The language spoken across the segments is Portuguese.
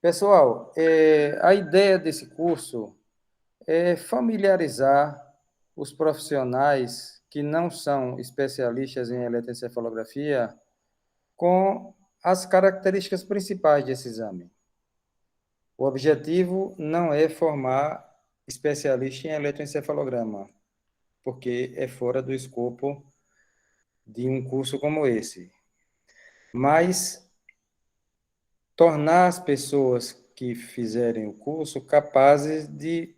Pessoal, a ideia desse curso é familiarizar os profissionais que não são especialistas em eletroencefalografia com as características principais desse exame. O objetivo não é formar especialista em eletroencefalograma, porque é fora do escopo de um curso como esse. Mas tornar as pessoas que fizerem o curso capazes de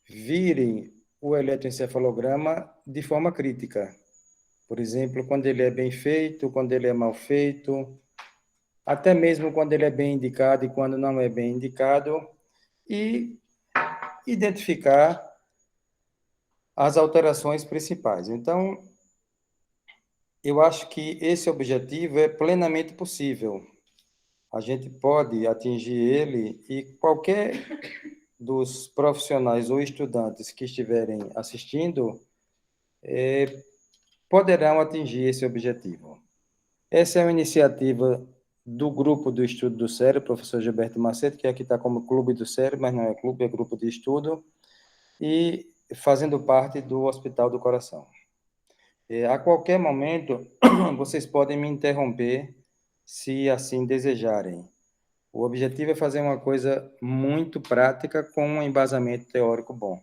virem o eletroencefalograma de forma crítica. Por exemplo, quando ele é bem feito, quando ele é mal feito, até mesmo quando ele é bem indicado e quando não é bem indicado, e identificar as alterações principais. Então, eu acho que esse objetivo é plenamente possível. A gente pode atingir ele e qualquer dos profissionais ou estudantes que estiverem assistindo poderão atingir esse objetivo. Essa é uma iniciativa do Grupo do Estudo do Cérebro, professor Gilberto Macedo, que aqui está como Clube do Cérebro, mas não é clube, é grupo de estudo, e fazendo parte do Hospital do Coração. A qualquer momento, vocês podem me interromper se assim desejarem. O objetivo é fazer uma coisa muito prática com um embasamento teórico bom,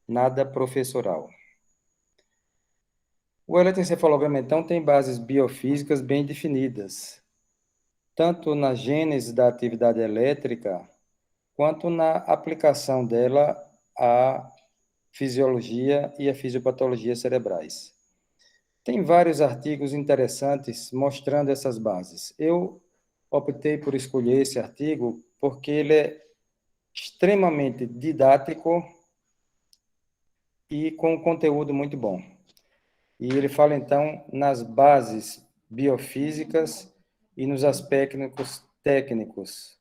nada professoral. O eletroencefalograma, então, tem bases biofísicas bem definidas, tanto na gênese da atividade elétrica, quanto na aplicação dela à fisiologia e à fisiopatologia cerebrais. Tem vários artigos interessantes mostrando essas bases. Eu optei por escolher esse artigo porque ele é extremamente didático e com um conteúdo muito bom. E ele fala, então, nas bases biofísicas e nos aspectos técnicos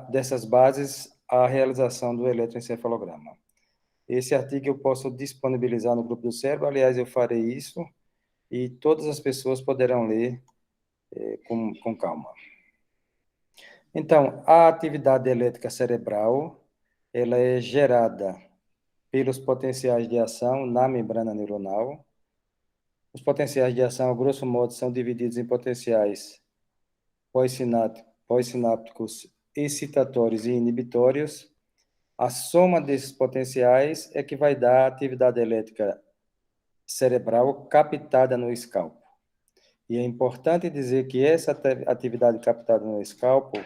dessas bases à realização do eletroencefalograma. Esse artigo eu posso disponibilizar no Grupo do Cérebro, aliás, eu farei isso, e todas as pessoas poderão ler com calma. Então, a atividade elétrica cerebral, ela é gerada pelos potenciais de ação na membrana neuronal. Os potenciais de ação, a grosso modo, são divididos em potenciais pós-sinápticos, excitatórios e inibitórios. A soma desses potenciais é que vai dar a atividade elétrica cerebral captada no escalpo. E é importante dizer que essa atividade captada no escalpo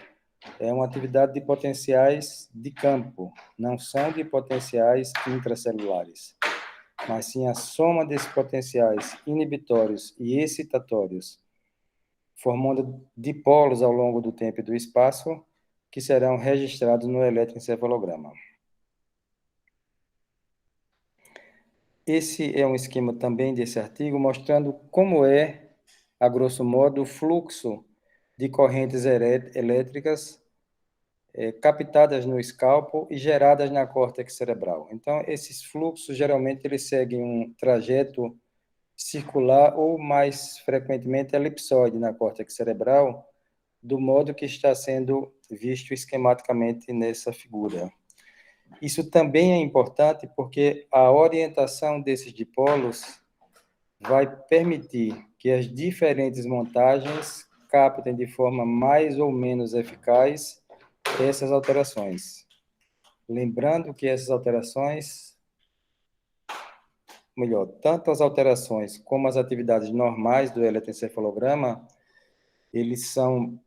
é uma atividade de potenciais de campo, não são de potenciais intracelulares, mas sim a soma desses potenciais inibitórios e excitatórios, formando dipolos ao longo do tempo e do espaço, que serão registrados no eletroencefalograma. Esse é um esquema também desse artigo, mostrando como é, a grosso modo, o fluxo de correntes elétricas captadas no escalpo e geradas na córtex cerebral. Então, esses fluxos, geralmente, eles seguem um trajeto circular ou, mais frequentemente, elipsoide na córtex cerebral, do modo que está sendo visto esquematicamente nessa figura. Isso também é importante porque a orientação desses dipolos vai permitir que as diferentes montagens captem de forma mais ou menos eficaz essas alterações. Lembrando que essas alterações, melhor, tanto as alterações como as atividades normais do eletroencefalograma, eles são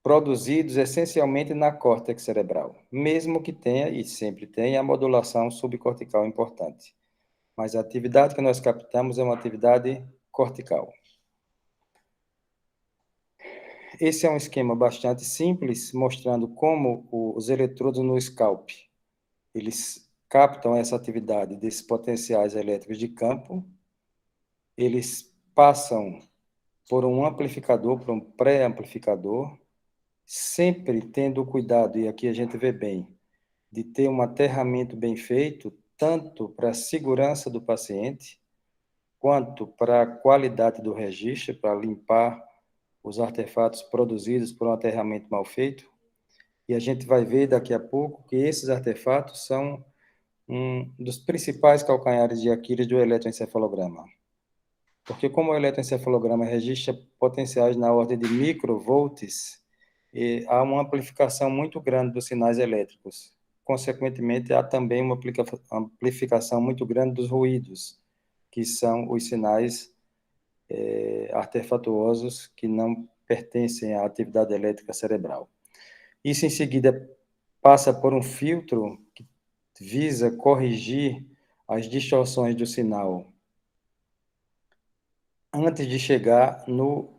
produzidos essencialmente na córtex cerebral, mesmo que tenha, e sempre tenha, a modulação subcortical importante. Mas a atividade que nós captamos é uma atividade cortical. Esse é um esquema bastante simples, mostrando como os eletrodos no scalp, eles captam essa atividade desses potenciais elétricos de campo, eles passam por um amplificador, por um pré-amplificador, sempre tendo cuidado, e aqui a gente vê bem, de ter um aterramento bem feito, tanto para a segurança do paciente, quanto para a qualidade do registro, para limpar os artefatos produzidos por um aterramento mal feito, e a gente vai ver daqui a pouco que esses artefatos são um dos principais calcanhares de Aquiles do eletroencefalograma. Porque como o eletroencefalograma registra potenciais na ordem de microvolts, há uma amplificação muito grande dos sinais elétricos. Consequentemente, há também uma amplificação muito grande dos ruídos, que são os sinais artefatuosos que não pertencem à atividade elétrica cerebral. Isso, em seguida, passa por um filtro que visa corrigir as distorções do sinal antes de chegar no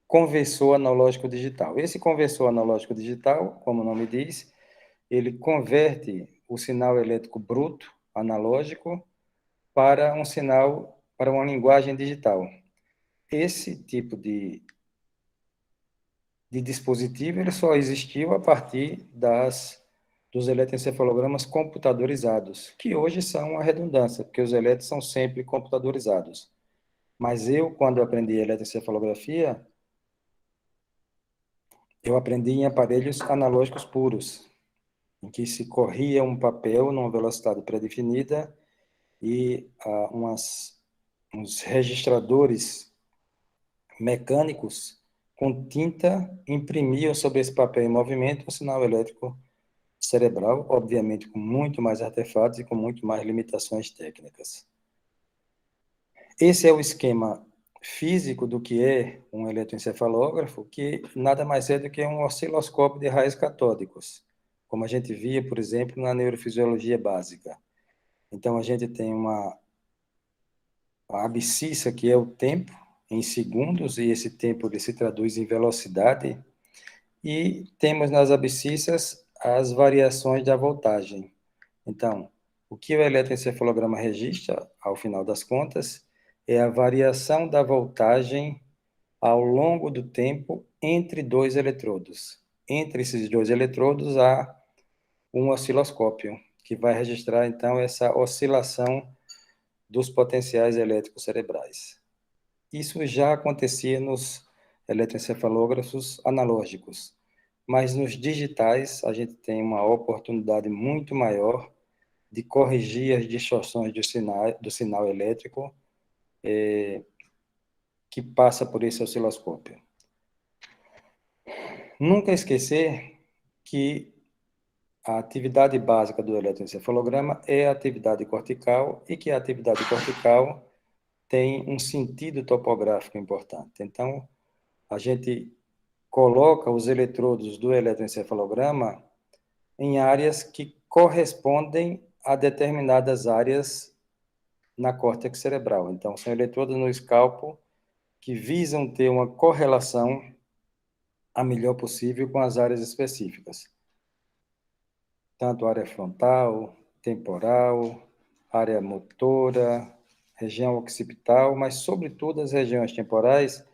conversor analógico digital. Esse conversor analógico digital, como o nome diz, ele converte o sinal elétrico bruto, analógico, para um sinal, para uma linguagem digital. Esse tipo de dispositivo ele só existiu a partir dos eletroencefalogramas computadorizados, que hoje são uma redundância, porque os eletros são sempre computadorizados. Mas eu, quando aprendi eletroencefalografia, eu aprendi em aparelhos analógicos puros, em que se corria um papel numa velocidade pré-definida e uns registradores mecânicos com tinta imprimiam sobre esse papel em movimento um sinal elétrico cerebral, obviamente com muito mais artefatos e com muito mais limitações técnicas. Esse é o esquema físico do que é um eletroencefalógrafo, que nada mais é do que um osciloscópio de raios catódicos, como a gente via, por exemplo, na neurofisiologia básica. Então, a gente tem a abscissa, que é o tempo, em segundos, e esse tempo ele se traduz em velocidade, e temos nas abscissas as variações da voltagem. Então, o que o eletroencefalograma registra, ao final das contas, é a variação da voltagem ao longo do tempo entre dois eletrodos. Entre esses dois eletrodos há um osciloscópio, que vai registrar, então, essa oscilação dos potenciais elétricos cerebrais. Isso já acontecia nos eletroencefalógrafos analógicos, mas nos digitais a gente tem uma oportunidade muito maior de corrigir as distorções do sinal elétrico que passa por esse osciloscópio. Nunca esquecer que a atividade básica do eletroencefalograma é a atividade cortical e que a atividade cortical tem um sentido topográfico importante. Então, a gente coloca os eletrodos do eletroencefalograma em áreas que correspondem a determinadas áreas na córtex cerebral. Então, são eletrodos no escalpo que visam ter uma correlação a melhor possível com as áreas específicas. Tanto área frontal, temporal, área motora, região occipital, mas sobretudo as regiões temporais.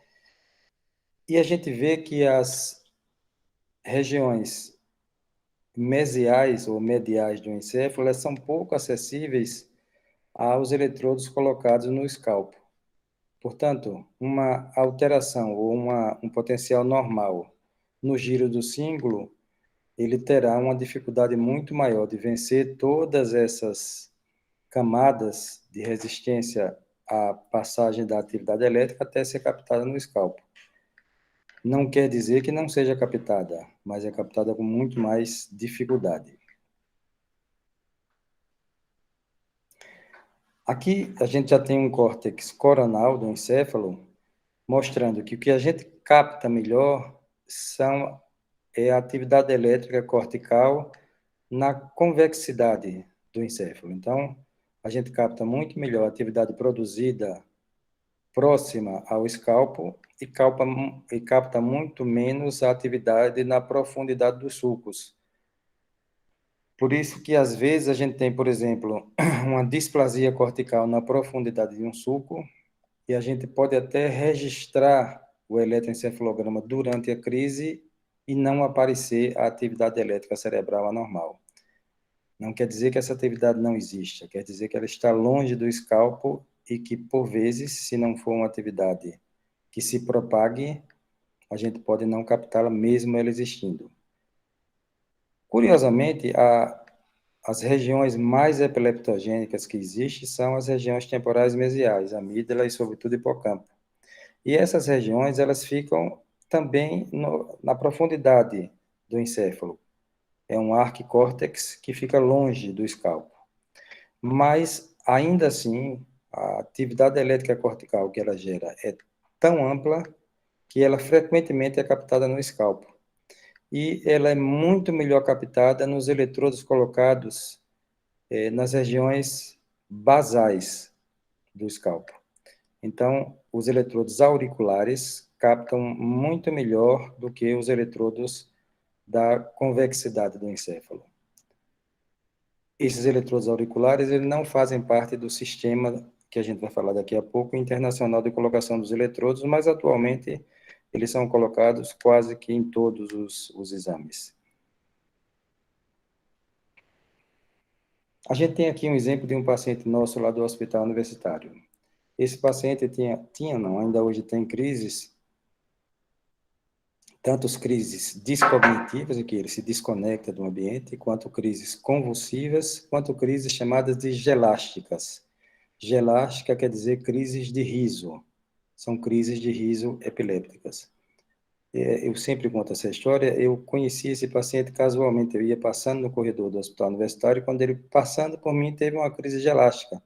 E a gente vê que as regiões mesiais ou mediais do encéfalo, elas são pouco acessíveis aos eletrodos colocados no escalpo. Portanto, uma alteração ou um potencial normal no giro do cíngulo, ele terá uma dificuldade muito maior de vencer todas essas camadas de resistência à passagem da atividade elétrica até ser captada no escalpo. Não quer dizer que não seja captada, mas é captada com muito mais dificuldade. Aqui a gente já tem um córtex coronal do encéfalo, mostrando que o que a gente capta melhor é a atividade elétrica cortical na convexidade do encéfalo. Então, a gente capta muito melhor a atividade produzida próxima ao escalpo e capta muito menos a atividade na profundidade dos sulcos. Por isso que, às vezes, a gente tem, por exemplo, uma displasia cortical na profundidade de um sulco, e a gente pode até registrar o eletroencefalograma durante a crise e não aparecer a atividade elétrica cerebral anormal. Não quer dizer que essa atividade não exista, quer dizer que ela está longe do escalpo e que, por vezes, se não for uma atividade que se propague, a gente pode não captá-la mesmo ela existindo. Curiosamente, as regiões mais epileptogênicas que existem são as regiões temporais mesiais, amígdala e, sobretudo, hipocampo. E essas regiões, elas ficam também na profundidade do encéfalo. É um arquicórtex que fica longe do escalpo. Mas, ainda assim, a atividade elétrica cortical que ela gera é tão ampla que ela frequentemente é captada no escalpo. E ela é muito melhor captada nos eletrodos colocados nas regiões basais do escalpo. Então, os eletrodos auriculares captam muito melhor do que os eletrodos da convexidade do encéfalo. Esses eletrodos auriculares, eles não fazem parte do sistema que a gente vai falar daqui a pouco, internacional de colocação dos eletrodos, mas atualmente eles são colocados quase que em todos os exames. A gente tem aqui um exemplo de um paciente nosso lá do hospital universitário. Esse paciente ainda hoje tem crises, tanto as crises descognitivas, em que ele se desconecta do ambiente, quanto crises convulsivas, quanto crises chamadas de gelásticas. Gelástica quer dizer crises de riso. São crises de riso epilépticas. Eu sempre conto essa história. Eu conheci esse paciente casualmente. Eu ia passando no corredor do hospital universitário, quando ele, passando por mim, teve uma crise gelástica.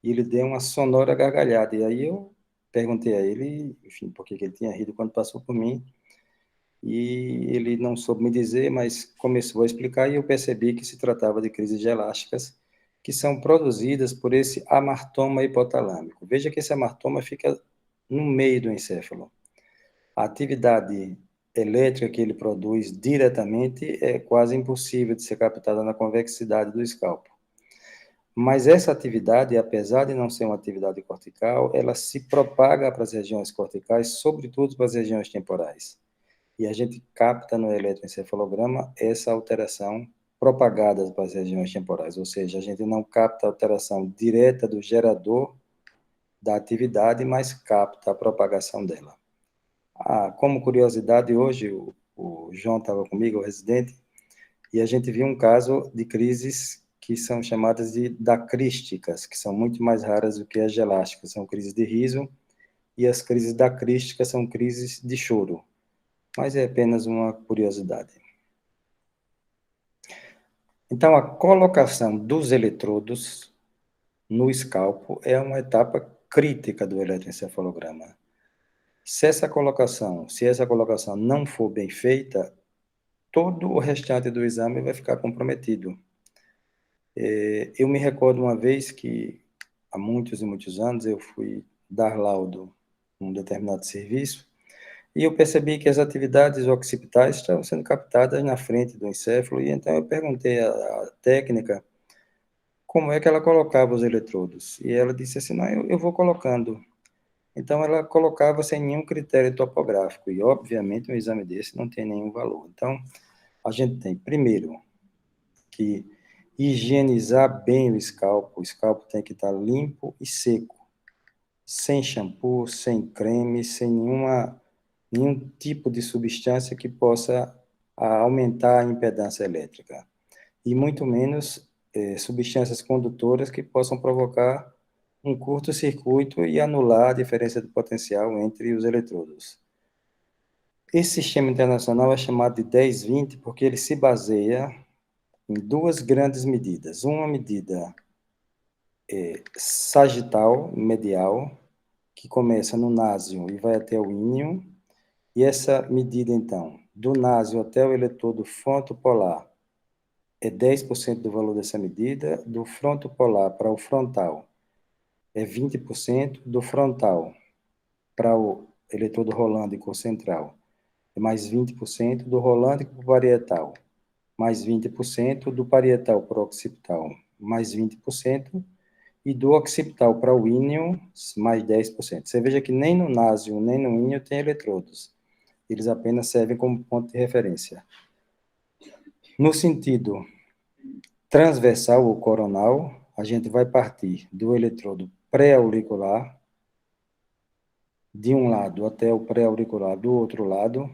E ele deu uma sonora gargalhada. E aí eu perguntei a ele, enfim, por que ele tinha rido quando passou por mim. E ele não soube me dizer, mas começou a explicar e eu percebi que se tratava de crises gelásticas que são produzidas por esse amartoma hipotalâmico. Veja que esse amartoma fica no meio do encéfalo. A atividade elétrica que ele produz diretamente é quase impossível de ser captada na convexidade do escalpo. Mas essa atividade, apesar de não ser uma atividade cortical, ela se propaga para as regiões corticais, sobretudo para as regiões temporais. E a gente capta no eletroencefalograma essa alteração propagada para as regiões temporais, ou seja, a gente não capta a alteração direta do gerador da atividade, mas capta a propagação dela. Como curiosidade, hoje o João estava comigo, o residente, e a gente viu um caso de crises que são chamadas de dacrísticas, que são muito mais raras do que as gelásticas, são crises de riso, e as crises dacrísticas são crises de choro. Mas é apenas uma curiosidade. Então, a colocação dos eletrodos no escalpo é uma etapa crítica do eletroencefalograma. Se essa colocação não for bem feita, todo o restante do exame vai ficar comprometido. Eu me recordo uma vez que, há muitos e muitos anos, eu fui dar laudo num determinado serviço, e eu percebi que as atividades occipitais estavam sendo captadas na frente do encéfalo, e então eu perguntei à técnica como é que ela colocava os eletrodos. E ela disse assim, não, eu vou colocando. Então, ela colocava sem nenhum critério topográfico, e, obviamente, um exame desse não tem nenhum valor. Então, a gente tem, primeiro, que higienizar bem o escalpo tem que estar limpo e seco, sem shampoo, sem creme, sem nenhum tipo de substância que possa aumentar a impedância elétrica, e muito menos substâncias condutoras que possam provocar um curto-circuito e anular a diferença de potencial entre os eletrodos. Esse sistema internacional é chamado de 10-20 porque ele se baseia em duas grandes medidas. Uma medida sagital, medial, que começa no násio e vai até o ínion, e essa medida, então, do násio até o eletrodo frontopolar é 10% do valor dessa medida, do frontopolar para o frontal é 20%, do frontal para o eletrodo rolândico central é mais 20%, do rolândico para o parietal mais 20%, do parietal para o occipital mais 20%, e do occipital para o ínion mais 10%. Você veja que nem no násio, nem no ínion tem eletrodos. Eles apenas servem como ponto de referência. No sentido transversal ou coronal, a gente vai partir do eletrodo pré-auricular, de um lado até o pré-auricular do outro lado,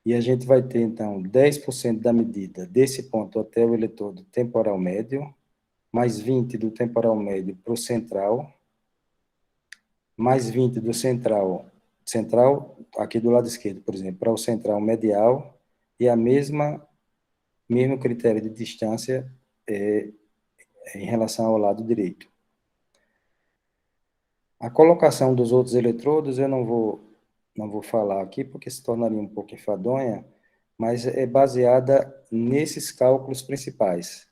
e a gente vai ter, então, 10% da medida desse ponto até o eletrodo temporal médio, mais 20 do temporal médio para o central, mais 20 do central, aqui do lado esquerdo, por exemplo, para o central medial, e a mesmo critério de distância em relação ao lado direito. A colocação dos outros eletrodos eu não vou falar aqui, porque se tornaria um pouco enfadonha, mas é baseada nesses cálculos principais,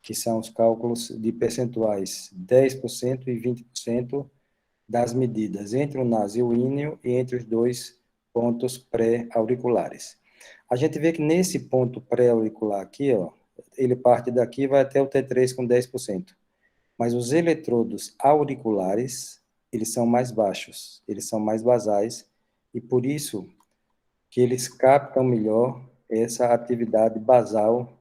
que são os cálculos de percentuais 10% e 20% das medidas entre o nasoíleo e entre os dois pontos pré-auriculares. A gente vê que nesse ponto pré-auricular aqui, ó, ele parte daqui e vai até o T3 com 10%. Mas os eletrodos auriculares, eles são mais baixos, eles são mais basais, e por isso que eles captam melhor essa atividade basal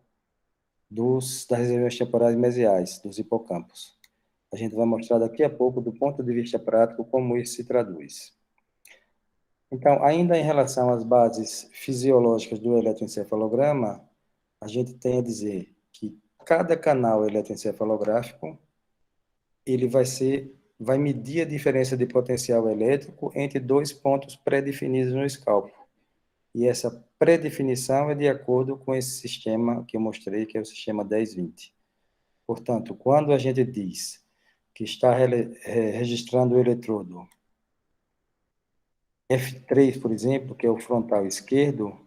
das regiões temporais mesiais, dos hipocampos. A gente vai mostrar daqui a pouco, do ponto de vista prático, como isso se traduz. Então, ainda em relação às bases fisiológicas do eletroencefalograma, a gente tem a dizer que cada canal eletroencefalográfico ele vai medir a diferença de potencial elétrico entre dois pontos pré-definidos no escalpo. E essa pré-definição é de acordo com esse sistema que eu mostrei, que é o sistema 10-20. Portanto, quando a gente diz que está registrando o eletrodo F3, por exemplo, que é o frontal esquerdo,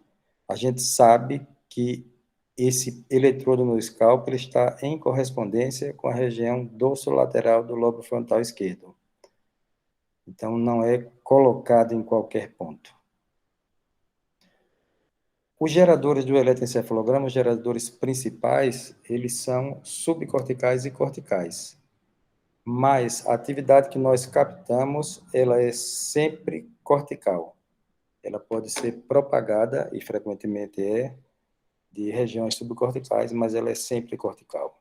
a gente sabe que esse eletrodo no scalp ele está em correspondência com a região dorsolateral do lobo frontal esquerdo. Então, não é colocado em qualquer ponto. Os geradores do eletroencefalograma, os geradores principais, eles são subcorticais e corticais. Mas a atividade que nós captamos, ela é sempre cortical. Ela pode ser propagada, e frequentemente é, de regiões subcorticais, mas ela é sempre cortical.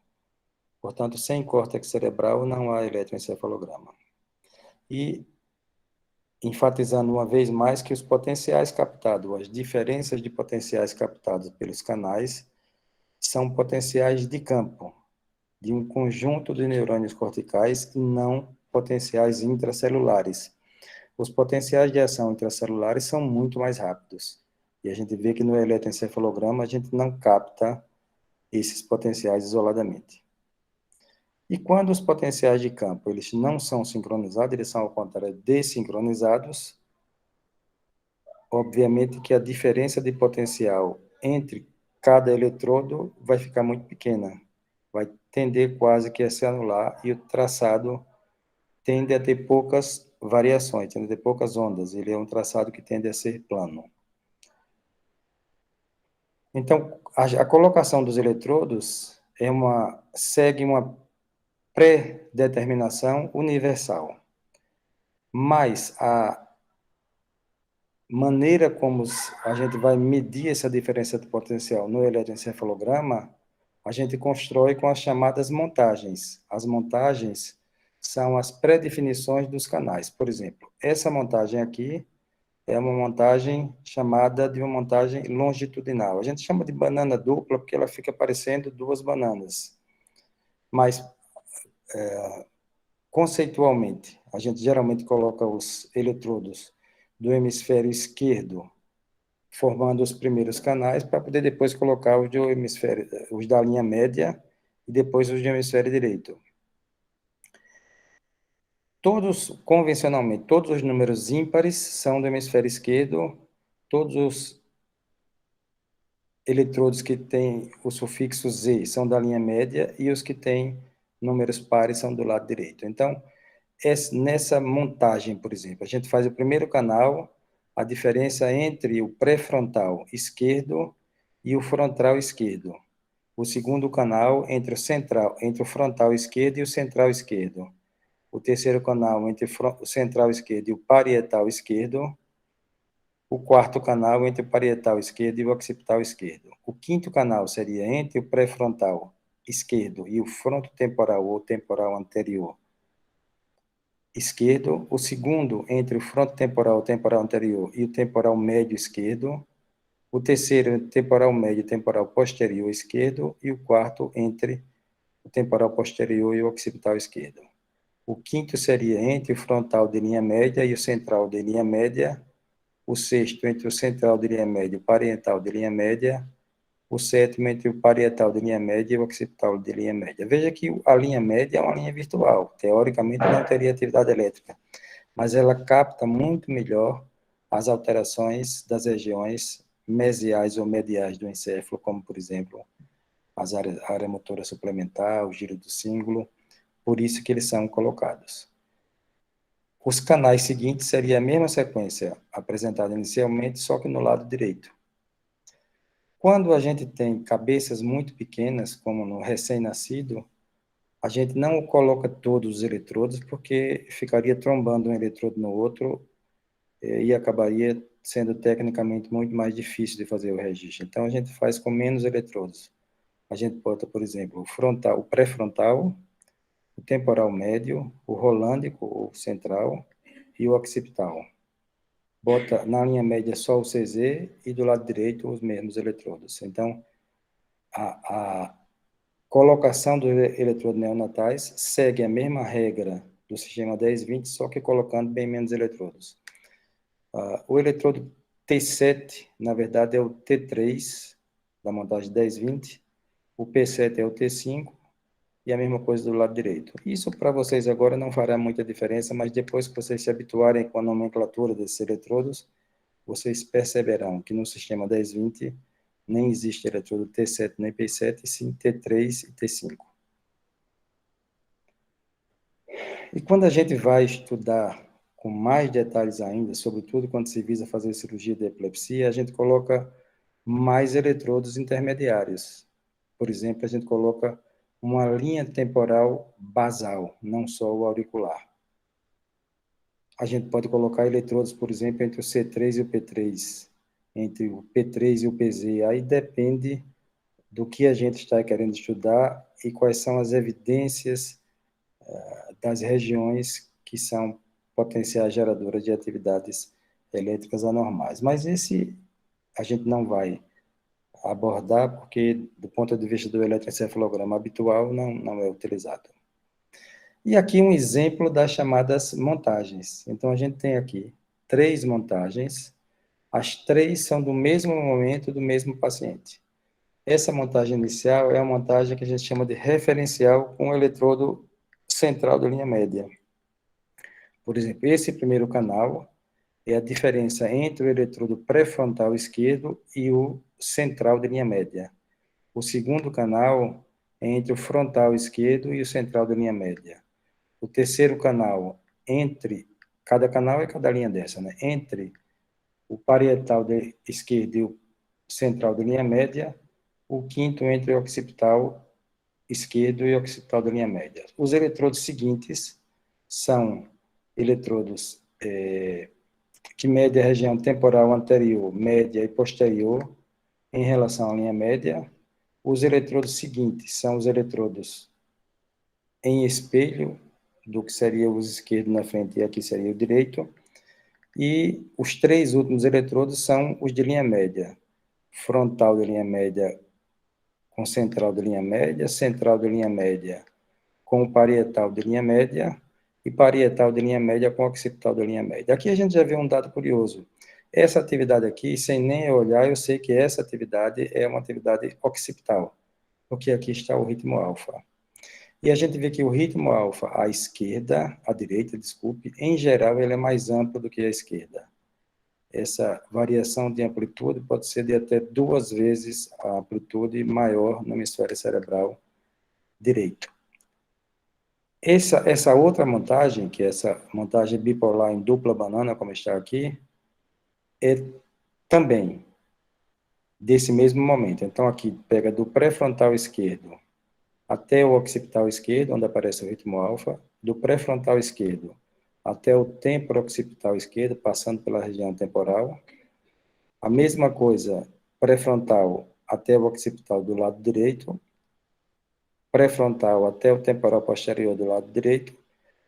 Portanto, sem córtex cerebral não há eletroencefalograma. E enfatizando uma vez mais que os potenciais captados, as diferenças de potenciais captados pelos canais, são potenciais de campo, de um conjunto de neurônios corticais e não potenciais intracelulares. Os potenciais de ação intracelulares são muito mais rápidos. E a gente vê que no eletroencefalograma a gente não capta esses potenciais isoladamente. E quando os potenciais de campo eles não são sincronizados, eles são, ao contrário, desincronizados, obviamente que a diferença de potencial entre cada eletrodo vai ficar muito pequena, vai tender quase que a se anular, e o traçado tende a ter poucas variações, tende a ter poucas ondas, ele é um traçado que tende a ser plano. Então, a colocação dos eletrodos segue uma pré-determinação universal, mas a maneira como a gente vai medir essa diferença de potencial no eletroencefalograma, a gente constrói com as chamadas montagens. As montagens são as pré-definições dos canais. Por exemplo, essa montagem aqui é uma montagem chamada de uma montagem longitudinal. A gente chama de banana dupla porque ela fica parecendo duas bananas. Mas, conceitualmente, a gente geralmente coloca os eletrodos do hemisfério esquerdo formando os primeiros canais para poder depois colocar os da linha média e depois os do hemisfério direito. Convencionalmente, todos os números ímpares são do hemisfério esquerdo, todos os eletrodos que têm o sufixo Z são da linha média e os que têm números pares são do lado direito. Então, nessa montagem, por exemplo, a gente faz o primeiro canal, a diferença entre o pré-frontal esquerdo e o frontal esquerdo. O segundo canal entre o frontal esquerdo e o central esquerdo. O terceiro canal entre o central esquerdo e o parietal esquerdo. O quarto canal entre o parietal esquerdo e o occipital esquerdo. O quinto canal seria entre o pré-frontal esquerdo e o frontotemporal ou temporal anterior esquerdo, o segundo entre o frontotemporal, o temporal anterior e o temporal médio esquerdo, o terceiro entre o temporal médio e o temporal posterior esquerdo, e o quarto entre o temporal posterior e o occipital esquerdo. O quinto seria entre o frontal de linha média e o central de linha média, o sexto entre o central de linha média e o parietal de linha média, o sétimo entre o parietal de linha média e o occipital de linha média. Veja que a linha média é uma linha virtual, teoricamente não teria atividade elétrica, mas ela capta muito melhor as alterações das regiões mesiais ou mediais do encéfalo, como, por exemplo, a área motora suplementar, o giro do cíngulo, por isso que eles são colocados. Os canais seguintes seria a mesma sequência apresentada inicialmente, só que no lado direito. Quando a gente tem cabeças muito pequenas, como no recém-nascido, a gente não coloca todos os eletrodos, porque ficaria trombando um eletrodo no outro e acabaria sendo tecnicamente muito mais difícil de fazer o registro. Então, a gente faz com menos eletrodos. A gente bota, por exemplo, o frontal, o pré-frontal, o temporal médio, o rolândico, o central, e o occipital. Bota na linha média só o CZ e do lado direito os mesmos eletrodos. Então, a colocação dos eletrodos neonatais segue a mesma regra do sistema 10-20, só que colocando bem menos eletrodos. O eletrodo T7, na verdade, é o T3 da montagem 10-20, o P7 é o T5, e a mesma coisa do lado direito. Isso para vocês agora não fará muita diferença, mas depois que vocês se habituarem com a nomenclatura desses eletrodos, vocês perceberão que no sistema 10-20 nem existe eletrodo T7 nem P7, e sim T3 e T5. E quando a gente vai estudar com mais detalhes ainda, sobretudo quando se visa fazer cirurgia de epilepsia, a gente coloca mais eletrodos intermediários. Por exemplo, a gente coloca uma linha temporal basal, não só o auricular. A gente pode colocar eletrodos, por exemplo, entre o C3 e o P3, entre o P3 e o PZ. Aí depende do que a gente está querendo estudar e quais são as evidências das regiões que são potenciais geradoras de atividades elétricas anormais. Mas esse a gente não vai abordar porque, do ponto de vista do eletroencefalograma habitual, não é utilizado. E aqui um exemplo das chamadas montagens. Então, a gente tem aqui 3 montagens, as 3 são do mesmo momento do mesmo paciente. Essa montagem inicial é a montagem que a gente chama de referencial com o eletrodo central da linha média. Por exemplo, esse primeiro canal é a diferença entre o eletrodo pré-frontal esquerdo e o central de linha média. O segundo canal é entre o frontal esquerdo e o central de linha média. O terceiro canal, cada canal é cada linha dessa, né? Entre o parietal esquerdo e o central de linha média. O quinto entre o occipital esquerdo e o occipital da linha média. Os eletrodos seguintes são eletrodos que medem a região temporal anterior, média e posterior em relação à linha média. Os eletrodos seguintes são os eletrodos em espelho, do que seria o esquerdo na frente e aqui seria o direito. E os 3 últimos eletrodos são os de linha média. Frontal de linha média com central de linha média, central de linha média com parietal de linha média e parietal de linha média com occipital de linha média. Aqui a gente já vê um dado curioso. Essa atividade aqui, sem nem olhar, eu sei que essa atividade é uma atividade occipital, porque aqui está o ritmo alfa. E a gente vê que o ritmo alfa à direita, desculpe, em geral ele é mais amplo do que a esquerda. Essa variação de amplitude pode ser de até 2 vezes a amplitude maior no hemisfério cerebral direito. Essa outra montagem, que é essa montagem bipolar em dupla banana, como está aqui, é também desse mesmo momento. Então, aqui pega do pré-frontal esquerdo até o occipital esquerdo, onde aparece o ritmo alfa, do pré-frontal esquerdo até o temporo-occipital esquerdo, passando pela região temporal. A mesma coisa, pré-frontal até o occipital do lado direito, pré-frontal até o temporal posterior do lado direito,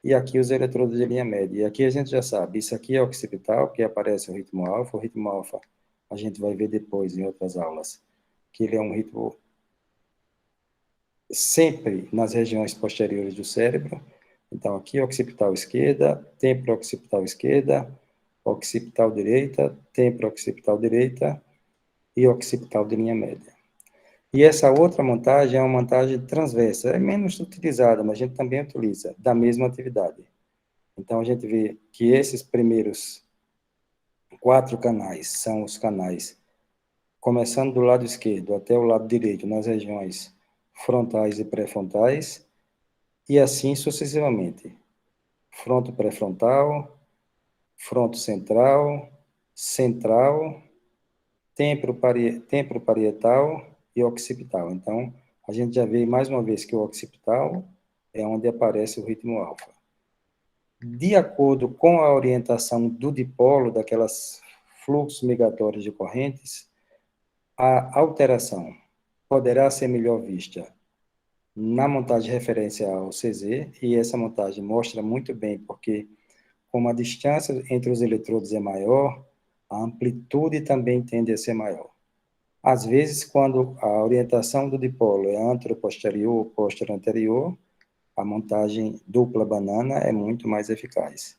e aqui os eletrodos de linha média. E aqui a gente já sabe, isso aqui é occipital, que aparece o ritmo alfa. O ritmo alfa a gente vai ver depois em outras aulas, que ele é um ritmo sempre nas regiões posteriores do cérebro. Então, aqui occipital esquerda, temporo-occipital esquerda, occipital direita, temporo-occipital direita e occipital de linha média. E essa outra montagem é uma montagem transversa, é menos utilizada, mas a gente também utiliza, da mesma atividade. Então, a gente vê que esses primeiros 4 canais são os canais, começando do lado esquerdo até o lado direito, nas regiões frontais e pré-frontais, e assim sucessivamente. Fronto pré-frontal, fronto central, central, temporo parietal e occipital. Então, a gente já vê mais uma vez que o occipital é onde aparece o ritmo alfa. De acordo com a orientação do dipolo, daquelas fluxos migratórios de correntes, a alteração poderá ser melhor vista na montagem referencial ao CZ, e essa montagem mostra muito bem, porque como a distância entre os eletrodos é maior, a amplitude também tende a ser maior. Às vezes, quando a orientação do dipolo é anteroposterior ou posterior-anterior, a montagem dupla banana é muito mais eficaz.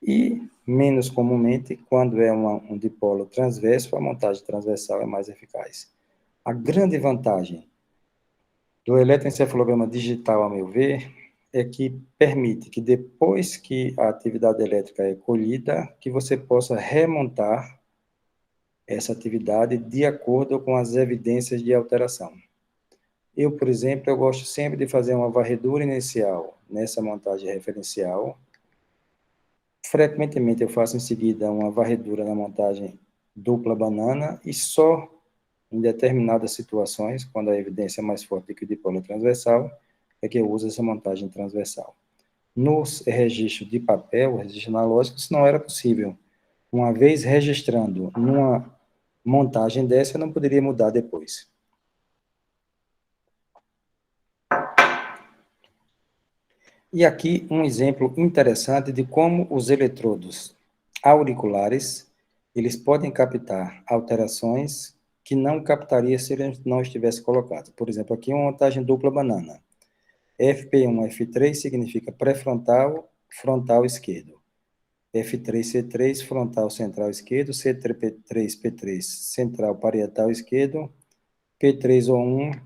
E, menos comumente, quando é um dipolo transverso, a montagem transversal é mais eficaz. A grande vantagem do eletroencefalograma digital, a meu ver, é que permite que depois que a atividade elétrica é colhida, que você possa remontar essa atividade de acordo com as evidências de alteração. Eu, por exemplo, eu gosto sempre de fazer uma varredura inicial nessa montagem referencial. Frequentemente eu faço em seguida uma varredura na montagem dupla banana e só em determinadas situações, quando a evidência é mais forte que o dipolo transversal, é que eu uso essa montagem transversal. Nos registros de papel, registro analógico, isso não era possível. Uma vez registrando numa montagem dessa, eu não poderia mudar depois. E aqui um exemplo interessante de como os eletrodos auriculares, eles podem captar alterações que não captaria se ele não estivesse colocado. Por exemplo, aqui uma montagem dupla banana. FP1, F3 significa pré-frontal, frontal esquerdo. F3, C3, frontal central esquerdo. C3, P3, central parietal esquerdo. P3O1,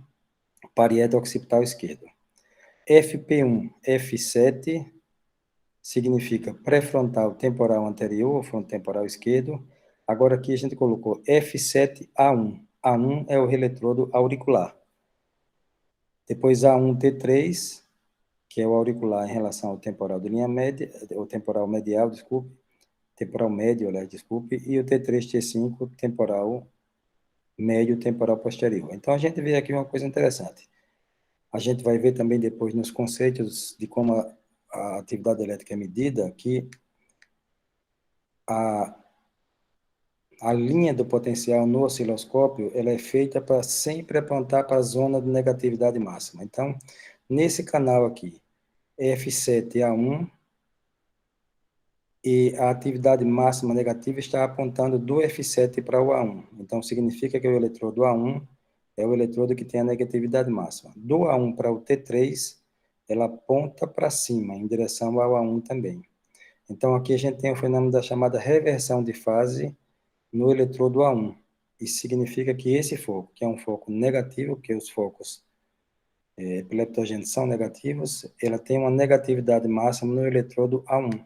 parietal occipital esquerdo. FP1, F7 significa pré-frontal temporal anterior, frontotemporal esquerdo. Agora aqui a gente colocou F7A1. A1 é o eletrodo auricular. Depois A1T3, que é o auricular em relação ao temporal de linha média, o temporal medial, desculpe, temporal médio, aliás, desculpe, e o T3T5, temporal médio, temporal posterior. Então, a gente vê aqui uma coisa interessante. A gente vai ver também depois nos conceitos de como a atividade elétrica é medida, que a linha do potencial no osciloscópio, ela é feita para sempre apontar para a zona de negatividade máxima. Então, nesse canal aqui, F7A1, e a atividade máxima negativa está apontando do F7 para o A1. Então, significa que o eletrodo A1 é o eletrodo que tem a negatividade máxima. Do A1 para o T3, ela aponta para cima, em direção ao A1 também. Então, aqui a gente tem o fenômeno da chamada reversão de fase no eletrodo A1. Isso significa que esse foco, que é um foco negativo, que os focos epileptogênicos são negativos, ela tem uma negatividade máxima no eletrodo A1.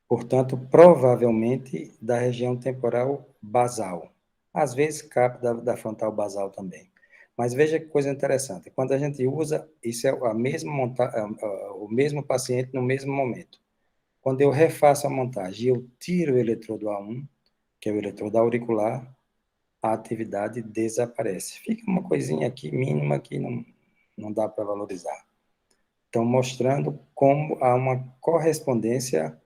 Portanto, provavelmente da região temporal basal. Às vezes capta da frontal basal também. Mas veja que coisa interessante. Quando a gente usa, isso é o mesmo paciente no mesmo momento. Quando eu refaço a montagem e eu tiro o eletrodo A1, que é o eletrodo auricular, a atividade desaparece. Fica uma coisinha aqui mínima que não dá para valorizar. Então, mostrando como há uma correspondência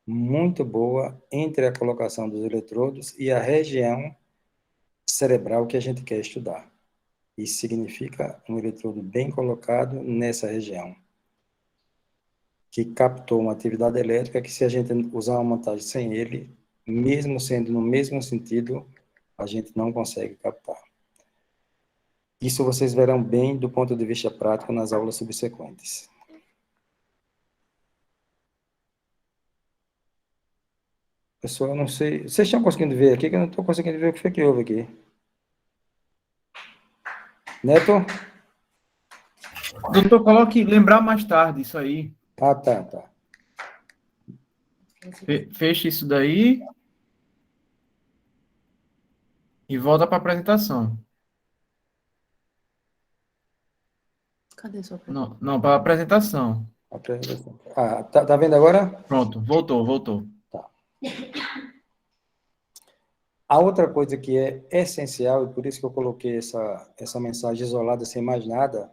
muito boa entre a colocação dos eletrodos e a região cerebral que a gente quer estudar. Isso significa um eletrodo bem colocado nessa região. que captou uma atividade elétrica que, se a gente usar uma montagem sem ele, mesmo sendo no mesmo sentido, a gente não consegue captar. Isso vocês verão bem do ponto de vista prático nas aulas subsequentes. Pessoal, eu não sei... Vocês estão conseguindo ver aqui? Que eu não estou conseguindo ver o que foi que houve aqui. Neto? Doutor, coloque lembrar mais tarde isso aí. Ah, tá. Feche isso daí e volta para a apresentação. Cadê sua Não, não, para a apresentação. Ah, tá vendo agora? Pronto, voltou. Tá. A outra coisa que é essencial, e por isso que eu coloquei essa mensagem isolada sem mais nada,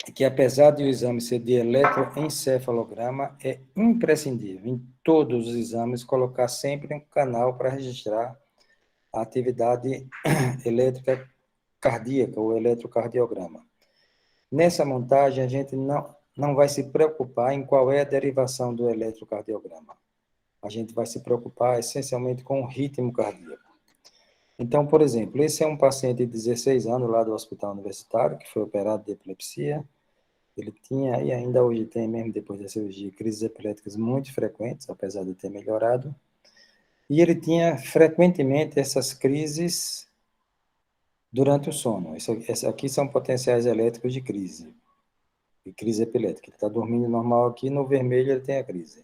é que, apesar de o exame ser de eletroencefalograma, é imprescindível em todos os exames colocar sempre um canal para registrar a atividade elétrica cardíaca, ou eletrocardiograma. Nessa montagem, a gente não vai se preocupar em qual é a derivação do eletrocardiograma. A gente vai se preocupar essencialmente com o ritmo cardíaco. Então, por exemplo, esse é um paciente de 16 anos lá do Hospital Universitário, que foi operado de epilepsia. Ele tinha, e ainda hoje tem, mesmo depois da cirurgia, crises epiléticas muito frequentes, apesar de ter melhorado. E ele tinha frequentemente essas crises durante o sono. Esses aqui são potenciais elétricos de crise epilética. Ele está dormindo normal aqui, no vermelho ele tem a crise.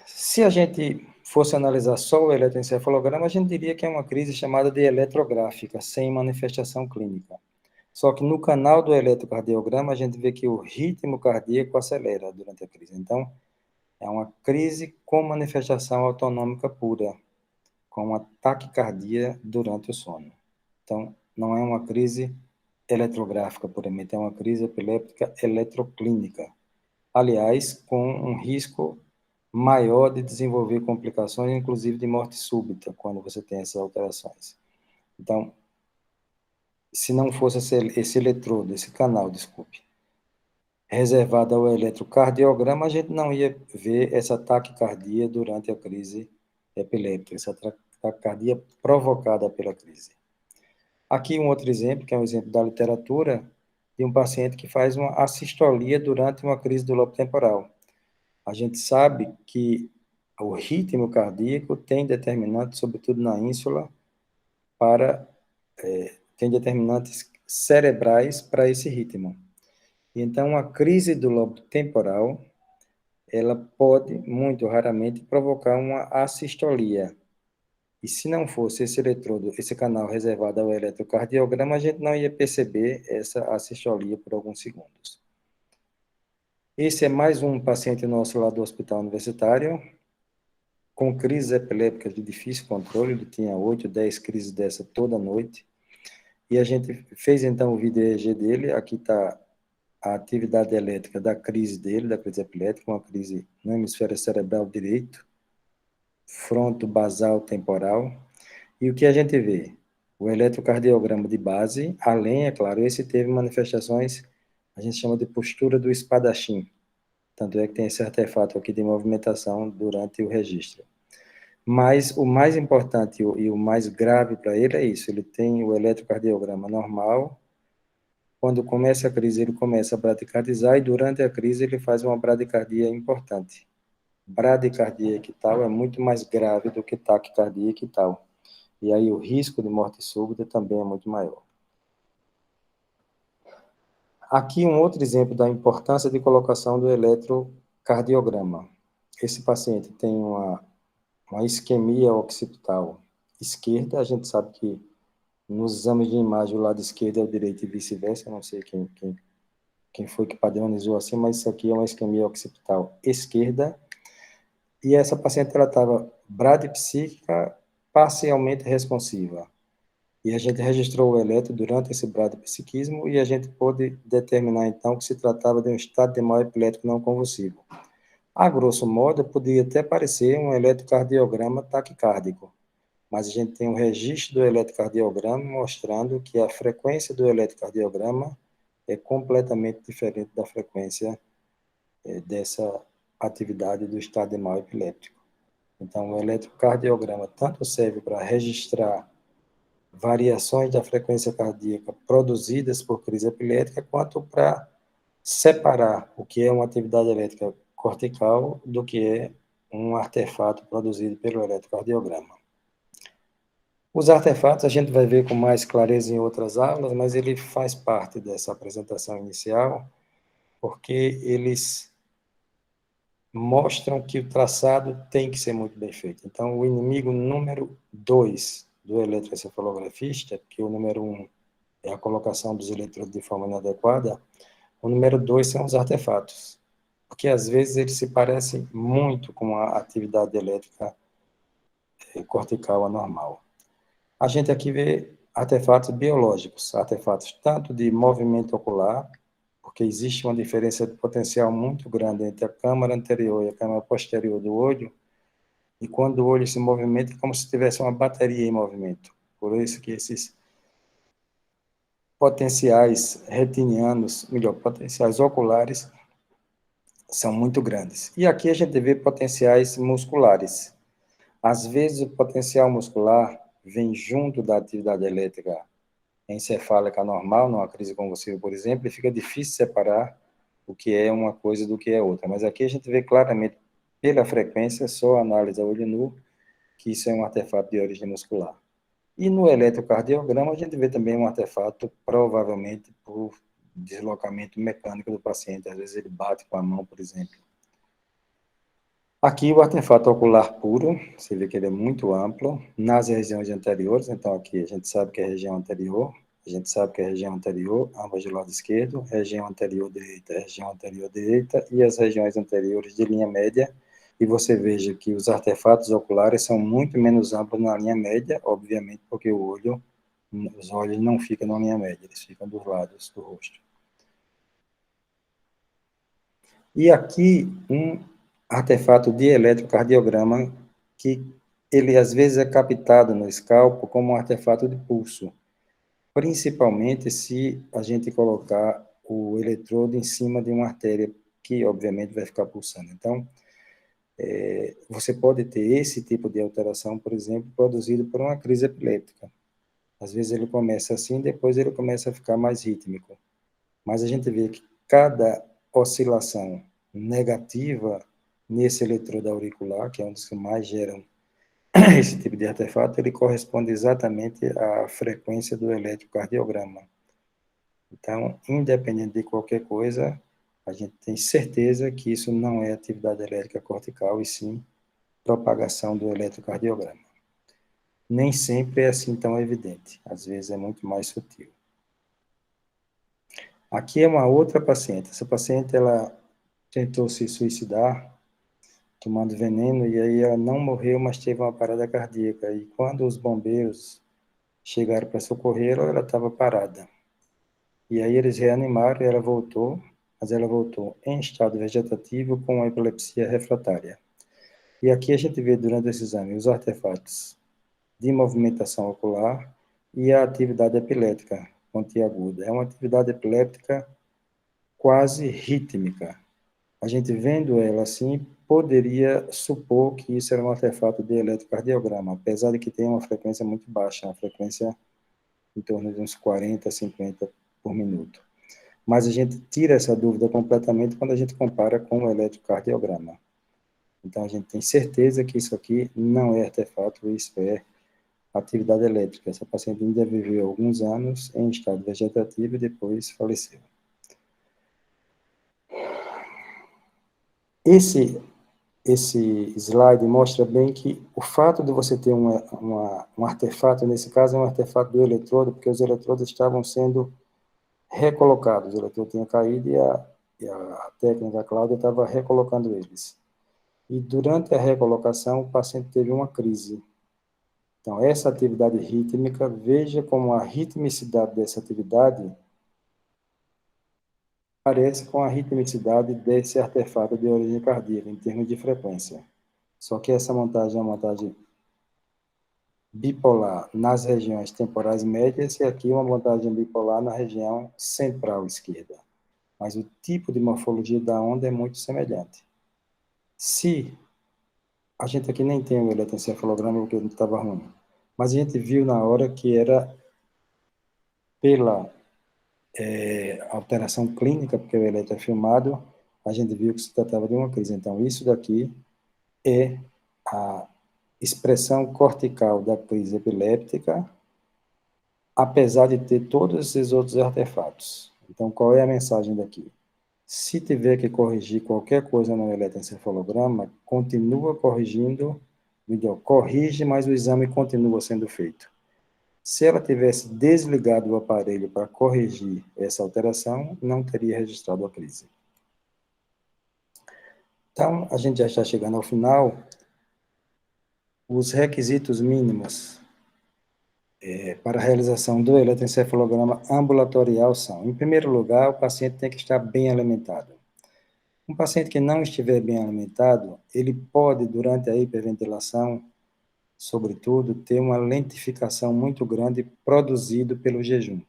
Se a gente fosse analisar só o eletroencefalograma, a gente diria que é uma crise chamada de eletrográfica, sem manifestação clínica. Só que no canal do eletrocardiograma, a gente vê que o ritmo cardíaco acelera durante a crise. Então, é uma crise com manifestação autonômica pura, com uma taquicardia durante o sono. Então, não é uma crise eletrográfica puramente, é uma crise epiléptica eletroclínica. Aliás, com um risco maior de desenvolver complicações, inclusive de morte súbita, quando você tem essas alterações. Então, se não fosse esse eletrodo, esse canal, desculpe, reservado ao eletrocardiograma, a gente não ia ver essa taquicardia durante a crise epiléptica, essa taquicardia provocada pela crise. Aqui um outro exemplo, que é um exemplo da literatura, de um paciente que faz uma assistolia durante uma crise do lobo temporal. A gente sabe que o ritmo cardíaco tem determinantes, sobretudo na ínsula, tem determinantes cerebrais para esse ritmo. Então, a crise do lobo temporal, ela pode, muito raramente, provocar uma assistolia. E se não fosse esse eletrodo, esse canal reservado ao eletrocardiograma, a gente não ia perceber essa assistolia por alguns segundos. Esse é mais um paciente nosso lá do Hospital Universitário, com crises epilépticas de difícil controle. Ele tinha 8, 10 crises dessa toda noite. E a gente fez, então, o vídeo EEG dele. Aqui está a atividade elétrica da crise dele, da crise epilética, uma crise no hemisfério cerebral direito, fronto-basal temporal. E o que a gente vê? O eletrocardiograma de base, além, é claro, esse teve manifestações, a gente chama de postura do espadachim. Tanto é que tem esse artefato aqui de movimentação durante o registro. Mas o mais importante e o mais grave para ele é isso: ele tem o eletrocardiograma normal. Quando começa a crise, ele começa a bradicardizar, e durante a crise ele faz uma bradicardia importante. Bradicardia equital é muito mais grave do que taquicardia equital. E aí o risco de morte súbita também é muito maior. Aqui um outro exemplo da importância de colocação do eletrocardiograma. Esse paciente tem uma isquemia occipital esquerda. A gente sabe que nos exames de imagem o lado esquerdo é o direito e vice-versa. Não sei quem foi que padronizou assim, mas isso aqui é uma isquemia occipital esquerda. E essa paciente, ela estava bradipsíquica parcialmente responsiva. E a gente registrou o eletro durante esse bradipsiquismo e a gente pôde determinar, então, que se tratava de um estado de mal epilético não convulsivo. A grosso modo, podia até parecer um eletrocardiograma taquicárdico, mas a gente tem um registro do eletrocardiograma mostrando que a frequência do eletrocardiograma é completamente diferente da frequência dessa atividade do estado de mal epiléptico. Então, o eletrocardiograma tanto serve para registrar variações da frequência cardíaca produzidas por crise epilética, quanto para separar o que é uma atividade elétrica cortical do que é um artefato produzido pelo eletrocardiograma. Os artefatos a gente vai ver com mais clareza em outras aulas, mas ele faz parte dessa apresentação inicial, porque eles mostram que o traçado tem que ser muito bem feito. Então, o inimigo número 2 do eletroencefalografista, que o número 1 é a colocação dos eletrodos de forma inadequada, o número 2 são os artefatos, porque às vezes eles se parecem muito com a atividade elétrica cortical anormal. A gente aqui vê artefatos biológicos, artefatos tanto de movimento ocular, porque existe uma diferença de potencial muito grande entre a câmara anterior e a câmara posterior do olho, e quando o olho se movimenta, é como se tivesse uma bateria em movimento. Por isso que esses potenciais retinianos, melhor, potenciais oculares, são muito grandes. E aqui a gente vê potenciais musculares. Às vezes, o potencial muscular vem junto da atividade elétrica encefálica normal, numa crise convulsiva, por exemplo, e fica difícil separar o que é uma coisa do que é outra. Mas aqui a gente vê claramente, pela frequência, só análise a olho nu, que isso é um artefato de origem muscular. E no eletrocardiograma, a gente vê também um artefato, provavelmente por deslocamento mecânico do paciente. Às vezes ele bate com a mão, por exemplo. Aqui o artefato ocular puro, você vê que ele é muito amplo, nas regiões anteriores, então aqui a gente sabe que é a região anterior, a gente sabe que é a região anterior, ambas do lado esquerdo, região anterior direita e as regiões anteriores de linha média, e você veja que os artefatos oculares são muito menos amplos na linha média, obviamente porque os olhos não ficam na linha média, eles ficam dos lados do rosto. E aqui um artefato de eletrocardiograma que ele às vezes é captado no escalpo como um artefato de pulso, principalmente se a gente colocar o eletrodo em cima de uma artéria que obviamente vai ficar pulsando. Então, você pode ter esse tipo de alteração, por exemplo, produzido por uma crise epiléptica. Às vezes ele começa assim, depois ele começa a ficar mais rítmico. Mas a gente vê que cada oscilação negativa nesse eletrodo auricular, que é um dos que mais geram esse tipo de artefato, ele corresponde exatamente à frequência do eletrocardiograma. Então, independente de qualquer coisa, a gente tem certeza que isso não é atividade elétrica cortical, e sim propagação do eletrocardiograma. Nem sempre é assim tão evidente, às vezes é muito mais sutil. Aqui é uma outra paciente. Essa paciente, ela tentou se suicidar tomando veneno, e aí ela não morreu, mas teve uma parada cardíaca. E quando os bombeiros chegaram para socorrer, ela estava parada. E aí eles reanimaram e ela voltou, mas ela voltou em estado vegetativo com uma epilepsia refratária. E aqui a gente vê durante esse exame os artefatos de movimentação ocular e a atividade epilética pontiaguda. É uma atividade epiléptica quase rítmica. A gente vendo ela assim, poderia supor que isso era um artefato de eletrocardiograma, apesar de que tem uma frequência muito baixa, uma frequência em torno de uns 40, 50 por minuto. Mas a gente tira essa dúvida completamente quando a gente compara com o eletrocardiograma. Então, a gente tem certeza que isso aqui não é artefato, isso é atividade elétrica. Essa paciente ainda viveu alguns anos em estado vegetativo e depois faleceu. Esse slide mostra bem que o fato de você ter um artefato, nesse caso é um artefato do eletrodo, porque os eletrodos estavam sendo recolocados, o eletrodo tinha caído e a técnica, a Cláudia, estava recolocando eles. E durante a recolocação, o paciente teve uma crise. Então, essa atividade rítmica, veja como a ritmicidade dessa atividade parece com a ritmicidade desse artefato de origem cardíaca, em termos de frequência. Só que essa montagem é uma montagem bipolar nas regiões temporais médias e aqui uma montagem bipolar na região central esquerda. Mas o tipo de morfologia da onda é muito semelhante. Se a gente aqui nem tem o eletroencefalograma porque não estava ruim, mas a gente viu na hora que era pela alteração clínica, porque o eletro é filmado, a gente viu que se tratava de uma crise. Então, isso daqui é a expressão cortical da crise epiléptica, apesar de ter todos esses outros artefatos. Então, qual é a mensagem daqui? Se tiver que corrigir qualquer coisa no eletroencefalograma, continua corrigindo, melhor, corrige, mas o exame continua sendo feito. Se ela tivesse desligado o aparelho para corrigir essa alteração, não teria registrado a crise. Então, a gente já está chegando ao final. Os requisitos mínimos para a realização do eletroencefalograma ambulatorial são, em primeiro lugar, o paciente tem que estar bem alimentado. Um paciente que não estiver bem alimentado, ele pode, durante a hiperventilação, sobretudo, ter uma lentificação muito grande produzido pelo jejum.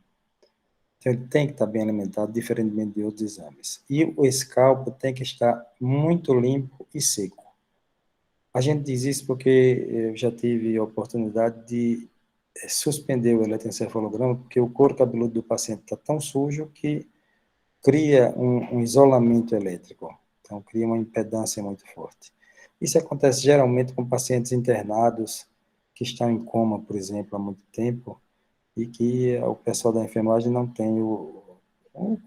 Então, ele tem que estar bem alimentado, diferentemente de outros exames. E o escalpo tem que estar muito limpo e seco. A gente diz isso porque eu já tive a oportunidade de suspender o eletroencefalograma, porque o couro cabeludo do paciente está tão sujo que cria um isolamento elétrico. Então, cria uma impedância muito forte. Isso acontece geralmente com pacientes internados que estão em coma, por exemplo, há muito tempo, e que o pessoal da enfermagem não tem o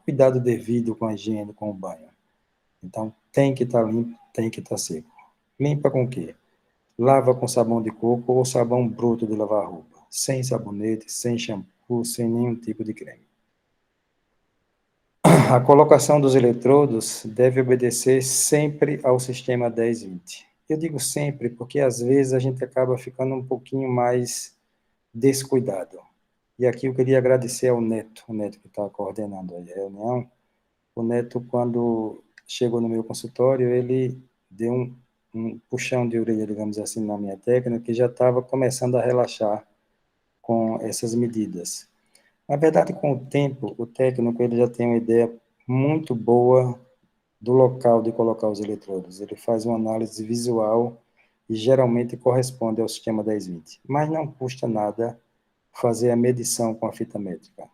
cuidado devido com a higiene, com o banho. Então, tem que estar limpo, tem que estar seco. Limpa com o quê? Lava com sabão de coco ou sabão bruto de lavar roupa, sem sabonete, sem shampoo, sem nenhum tipo de creme. A colocação dos eletrodos deve obedecer sempre ao sistema 10-20. Eu digo sempre porque, às vezes, a gente acaba ficando um pouquinho mais descuidado. E aqui eu queria agradecer ao Neto, o Neto que está coordenando a reunião. O Neto, quando chegou no meu consultório, ele deu um puxão de orelha, digamos assim, na minha técnica, que já estava começando a relaxar com essas medidas. Na verdade, com o tempo, o técnico ele já tem uma ideia muito boa do local de colocar os eletrodos. Ele faz uma análise visual e geralmente corresponde ao sistema 10-20. Mas não custa nada fazer a medição com a fita métrica.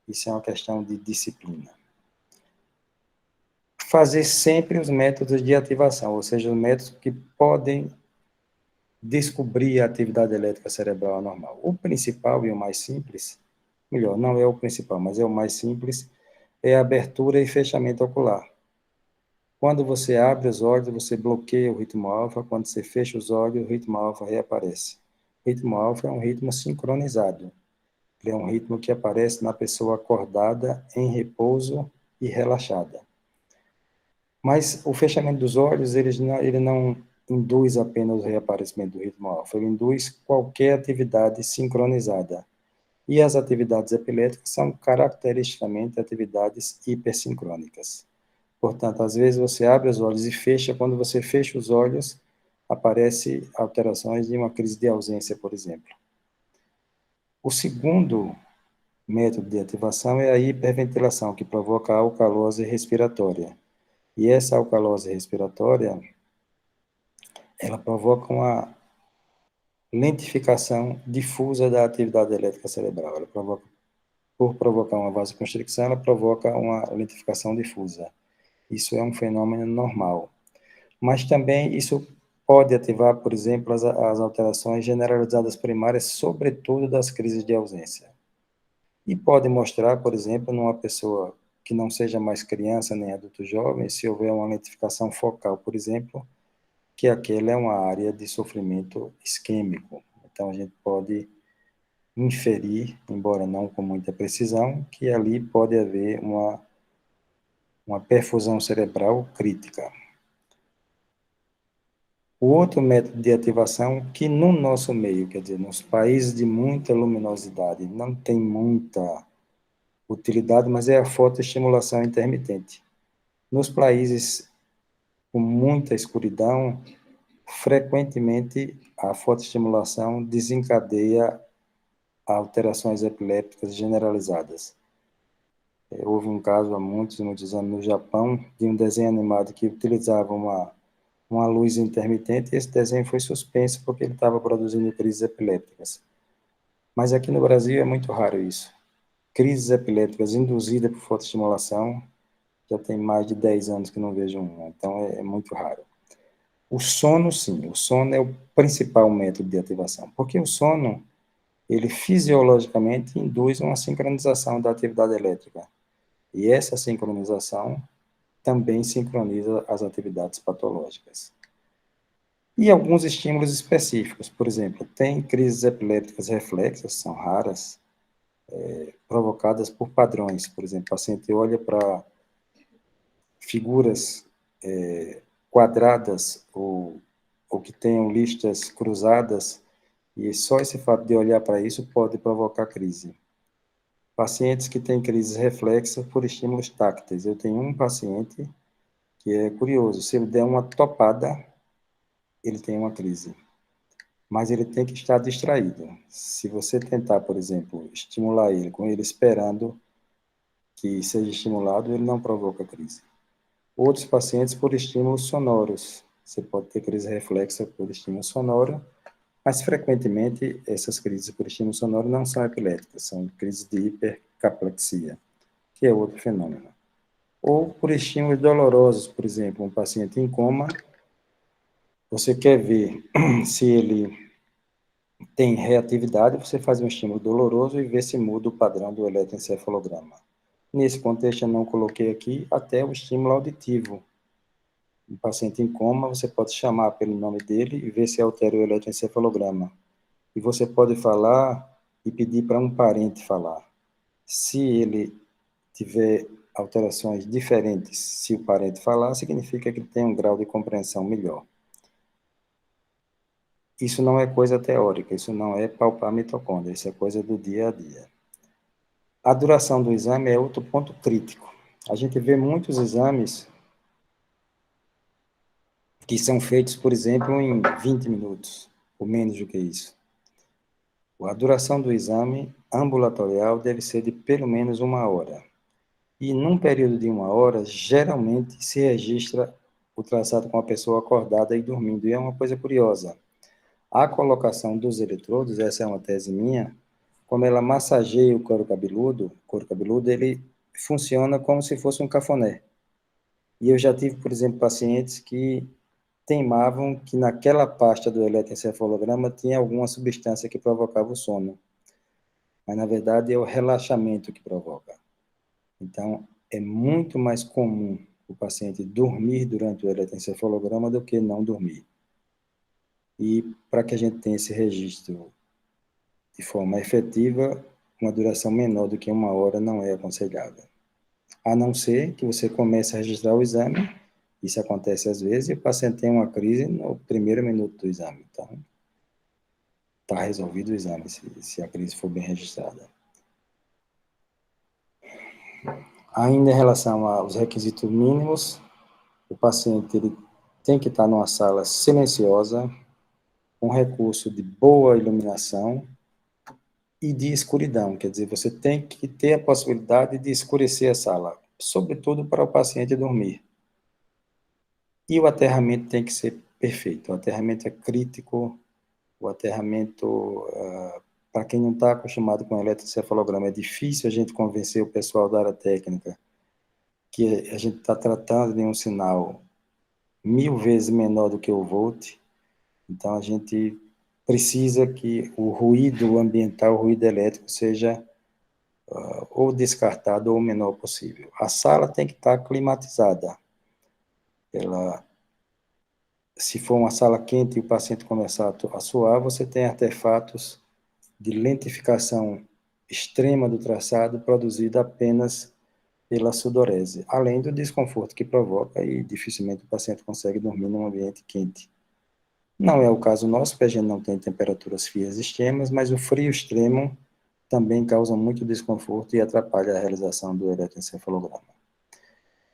Isso é uma questão de disciplina. Fazer sempre os métodos de ativação, ou seja, os métodos que podem descobrir a atividade elétrica cerebral anormal. O principal e o mais simples, melhor, não é o principal, mas é o mais simples, é a abertura e fechamento ocular. Quando você abre os olhos, você bloqueia o ritmo alfa, quando você fecha os olhos, o ritmo alfa reaparece. O ritmo alfa é um ritmo sincronizado. Ele é um ritmo que aparece na pessoa acordada, em repouso e relaxada. Mas o fechamento dos olhos, ele não induz apenas o reaparecimento do ritmo alfa, ele induz qualquer atividade sincronizada. E as atividades epiléticas são caracteristicamente atividades hipersincrônicas. Portanto, às vezes você abre os olhos e fecha, quando você fecha os olhos, aparecem alterações de uma crise de ausência, por exemplo. O segundo método de ativação é a hiperventilação, que provoca a alcalose respiratória. E essa alcalose respiratória, ela provoca uma lentificação difusa da atividade elétrica cerebral. Ela provoca, por provocar uma vasoconstricção, ela provoca uma lentificação difusa. Isso é um fenômeno normal. Mas também isso pode ativar, por exemplo, as alterações generalizadas primárias, sobretudo das crises de ausência. E pode mostrar, por exemplo, numa pessoa que não seja mais criança nem adulto jovem, se houver uma lentificação focal, por exemplo, que aquela é uma área de sofrimento isquêmico. Então, a gente pode inferir, embora não com muita precisão, que ali pode haver uma perfusão cerebral crítica. O outro método de ativação, que no nosso meio, quer dizer, nos países de muita luminosidade, não tem muita utilidade, mas é a fotoestimulação intermitente. Nos países com muita escuridão, frequentemente a fotoestimulação desencadeia alterações epilépticas generalizadas. Houve um caso há muitos anos no Japão, de um desenho animado que utilizava uma luz intermitente, e esse desenho foi suspenso porque ele estava produzindo crises epilépticas. Mas aqui no Brasil é muito raro isso. Crises epilépticas induzidas por fotoestimulação, já tem mais de 10 anos que não vejo uma, então é muito raro. O sono, sim, o sono é o principal método de ativação, porque o sono, ele fisiologicamente induz uma sincronização da atividade elétrica, e essa sincronização também sincroniza as atividades patológicas. E alguns estímulos específicos, por exemplo, tem crises epilépticas reflexas, são raras, provocadas por padrões. Por exemplo, o paciente olha para figuras quadradas ou que tenham listas cruzadas, e só esse fato de olhar para isso pode provocar crise. Pacientes que têm crises reflexas por estímulos tácteis. Eu tenho um paciente que é curioso, se ele der uma topada, ele tem uma crise. Mas ele tem que estar distraído. Se você tentar, por exemplo, estimular ele, com ele esperando que seja estimulado, ele não provoca crise. Outros pacientes por estímulos sonoros. Você pode ter crise reflexa por estímulo sonoro, mas frequentemente essas crises por estímulo sonoro não são epiléticas, são crises de hipercaplexia, que é outro fenômeno. Ou por estímulos dolorosos, por exemplo, um paciente em coma, você quer ver se ele tem reatividade, você faz um estímulo doloroso e vê se muda o padrão do eletroencefalograma. Nesse contexto, eu não coloquei aqui até o estímulo auditivo. Um paciente em coma, você pode chamar pelo nome dele e ver se altera o eletroencefalograma. E você pode falar e pedir para um parente falar. Se ele tiver alterações diferentes, se o parente falar, significa que ele tem um grau de compreensão melhor. Isso não é coisa teórica, isso não é palpar mitocôndria, isso é coisa do dia a dia. A duração do exame é outro ponto crítico. A gente vê muitos exames que são feitos, por exemplo, em 20 minutos, ou menos do que isso. A duração do exame ambulatorial deve ser de pelo menos 1 hora. E num período de 1 hora, geralmente se registra o traçado com a pessoa acordada e dormindo. E é uma coisa curiosa. A colocação dos eletrodos, essa é uma tese minha, como ela massageia o couro cabeludo, ele funciona como se fosse um cafuné. E eu já tive, por exemplo, pacientes que teimavam que naquela pasta do eletroencefalograma tinha alguma substância que provocava o sono. Mas, na verdade, é o relaxamento que provoca. Então, é muito mais comum o paciente dormir durante o eletroencefalograma do que não dormir. E, para que a gente tenha esse registro de forma efetiva, uma duração menor do que 1 hora não é aconselhável. A não ser que você comece a registrar o exame, isso acontece às vezes, e o paciente tem uma crise no primeiro minuto do exame. Então, está resolvido o exame, se a crise for bem registrada. Ainda em relação aos requisitos mínimos, o paciente ele tem que estar numa sala silenciosa, com recurso de boa iluminação e de escuridão, quer dizer, você tem que ter a possibilidade de escurecer a sala, sobretudo para o paciente dormir. E o aterramento tem que ser perfeito, o aterramento é crítico, o aterramento, para quem não está acostumado com eletroencefalograma, é difícil a gente convencer o pessoal da área técnica que a gente está tratando de um sinal 1000 vezes menor do que o volt, então a gente precisa que o ruído ambiental, o ruído elétrico, seja ou descartado ou o menor possível. A sala tem que estar climatizada. Se for uma sala quente e o paciente começar a suar, você tem artefatos de lentificação extrema do traçado produzido apenas pela sudorese, além do desconforto que provoca e dificilmente o paciente consegue dormir num ambiente quente. Não é o caso nosso, porque a gente não tem temperaturas frias extremas, mas o frio extremo também causa muito desconforto e atrapalha a realização do eletroencefalograma.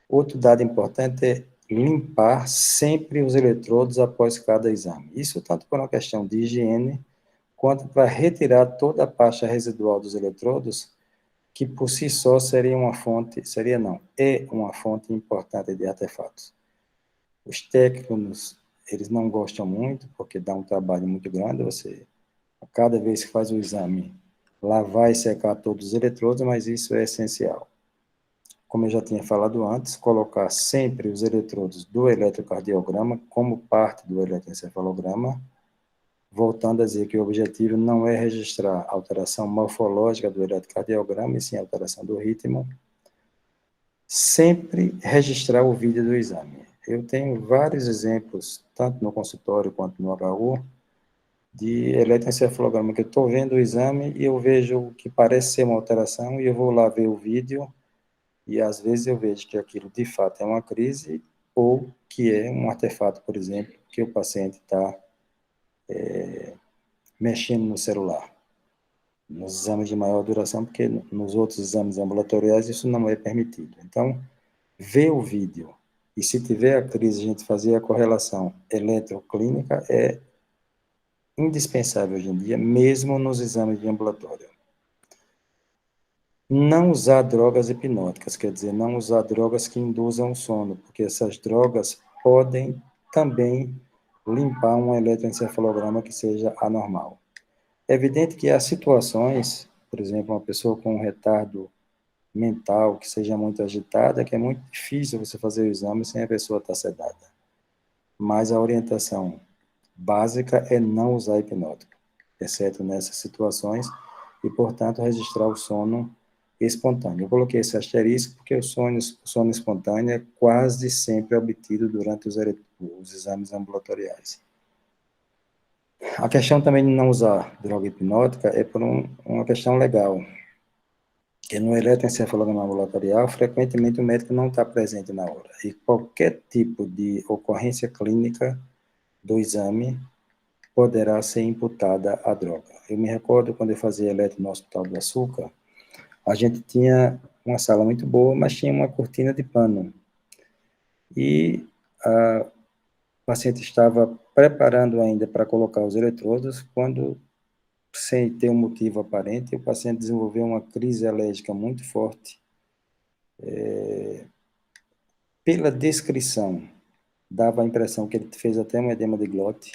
Outro dado importante é limpar sempre os eletrodos após cada exame. Isso tanto por uma questão de higiene, quanto para retirar toda a pasta residual dos eletrodos, que por si só seria uma fonte, seria não, é uma fonte importante de artefatos. Os técnicos, eles não gostam muito, porque dá um trabalho muito grande, você, a cada vez que faz o exame, lavar e secar todos os eletrodos, mas isso é essencial. Como eu já tinha falado antes, colocar sempre os eletrodos do eletrocardiograma como parte do eletroencefalograma, voltando a dizer que o objetivo não é registrar a alteração morfológica do eletrocardiograma, e sim a alteração do ritmo, sempre registrar o vídeo do exame. Eu tenho vários exemplos, tanto no consultório quanto no HU, de eletroencefalograma que eu estou vendo o exame e eu vejo o que parece ser uma alteração e eu vou lá ver o vídeo e às vezes eu vejo que aquilo de fato é uma crise ou que é um artefato, por exemplo, que o paciente está mexendo no celular. Nos exames de maior duração, porque nos outros exames ambulatoriais isso não é permitido. Então, ver o vídeo e se tiver a crise, a gente fazer a correlação eletroclínica é indispensável hoje em dia, mesmo nos exames de ambulatório. Não usar drogas hipnóticas, quer dizer, não usar drogas que induzam o sono, porque essas drogas podem também limpar um eletroencefalograma que seja anormal. É evidente que há situações, por exemplo, uma pessoa com um retardo mental que seja muito agitada, que é muito difícil você fazer o exame sem a pessoa estar sedada. Mas a orientação básica é não usar hipnótico, exceto nessas situações, e, portanto, registrar o sono espontâneo. Eu coloquei esse asterisco porque o sono espontâneo é quase sempre obtido durante os exames ambulatoriais. A questão também de não usar droga hipnótica é por uma questão legal, que no eletroencefalograma ambulatorial, frequentemente o médico não está presente na hora, e qualquer tipo de ocorrência clínica do exame poderá ser imputada à droga. Eu me recordo quando eu fazia eletro no Hospital do Açúcar, a gente tinha uma sala muito boa, mas tinha uma cortina de pano. E o paciente estava preparando ainda para colocar os eletrodos, quando, sem ter um motivo aparente, o paciente desenvolveu uma crise alérgica muito forte. Pela descrição, dava a impressão que ele fez até um edema de glote.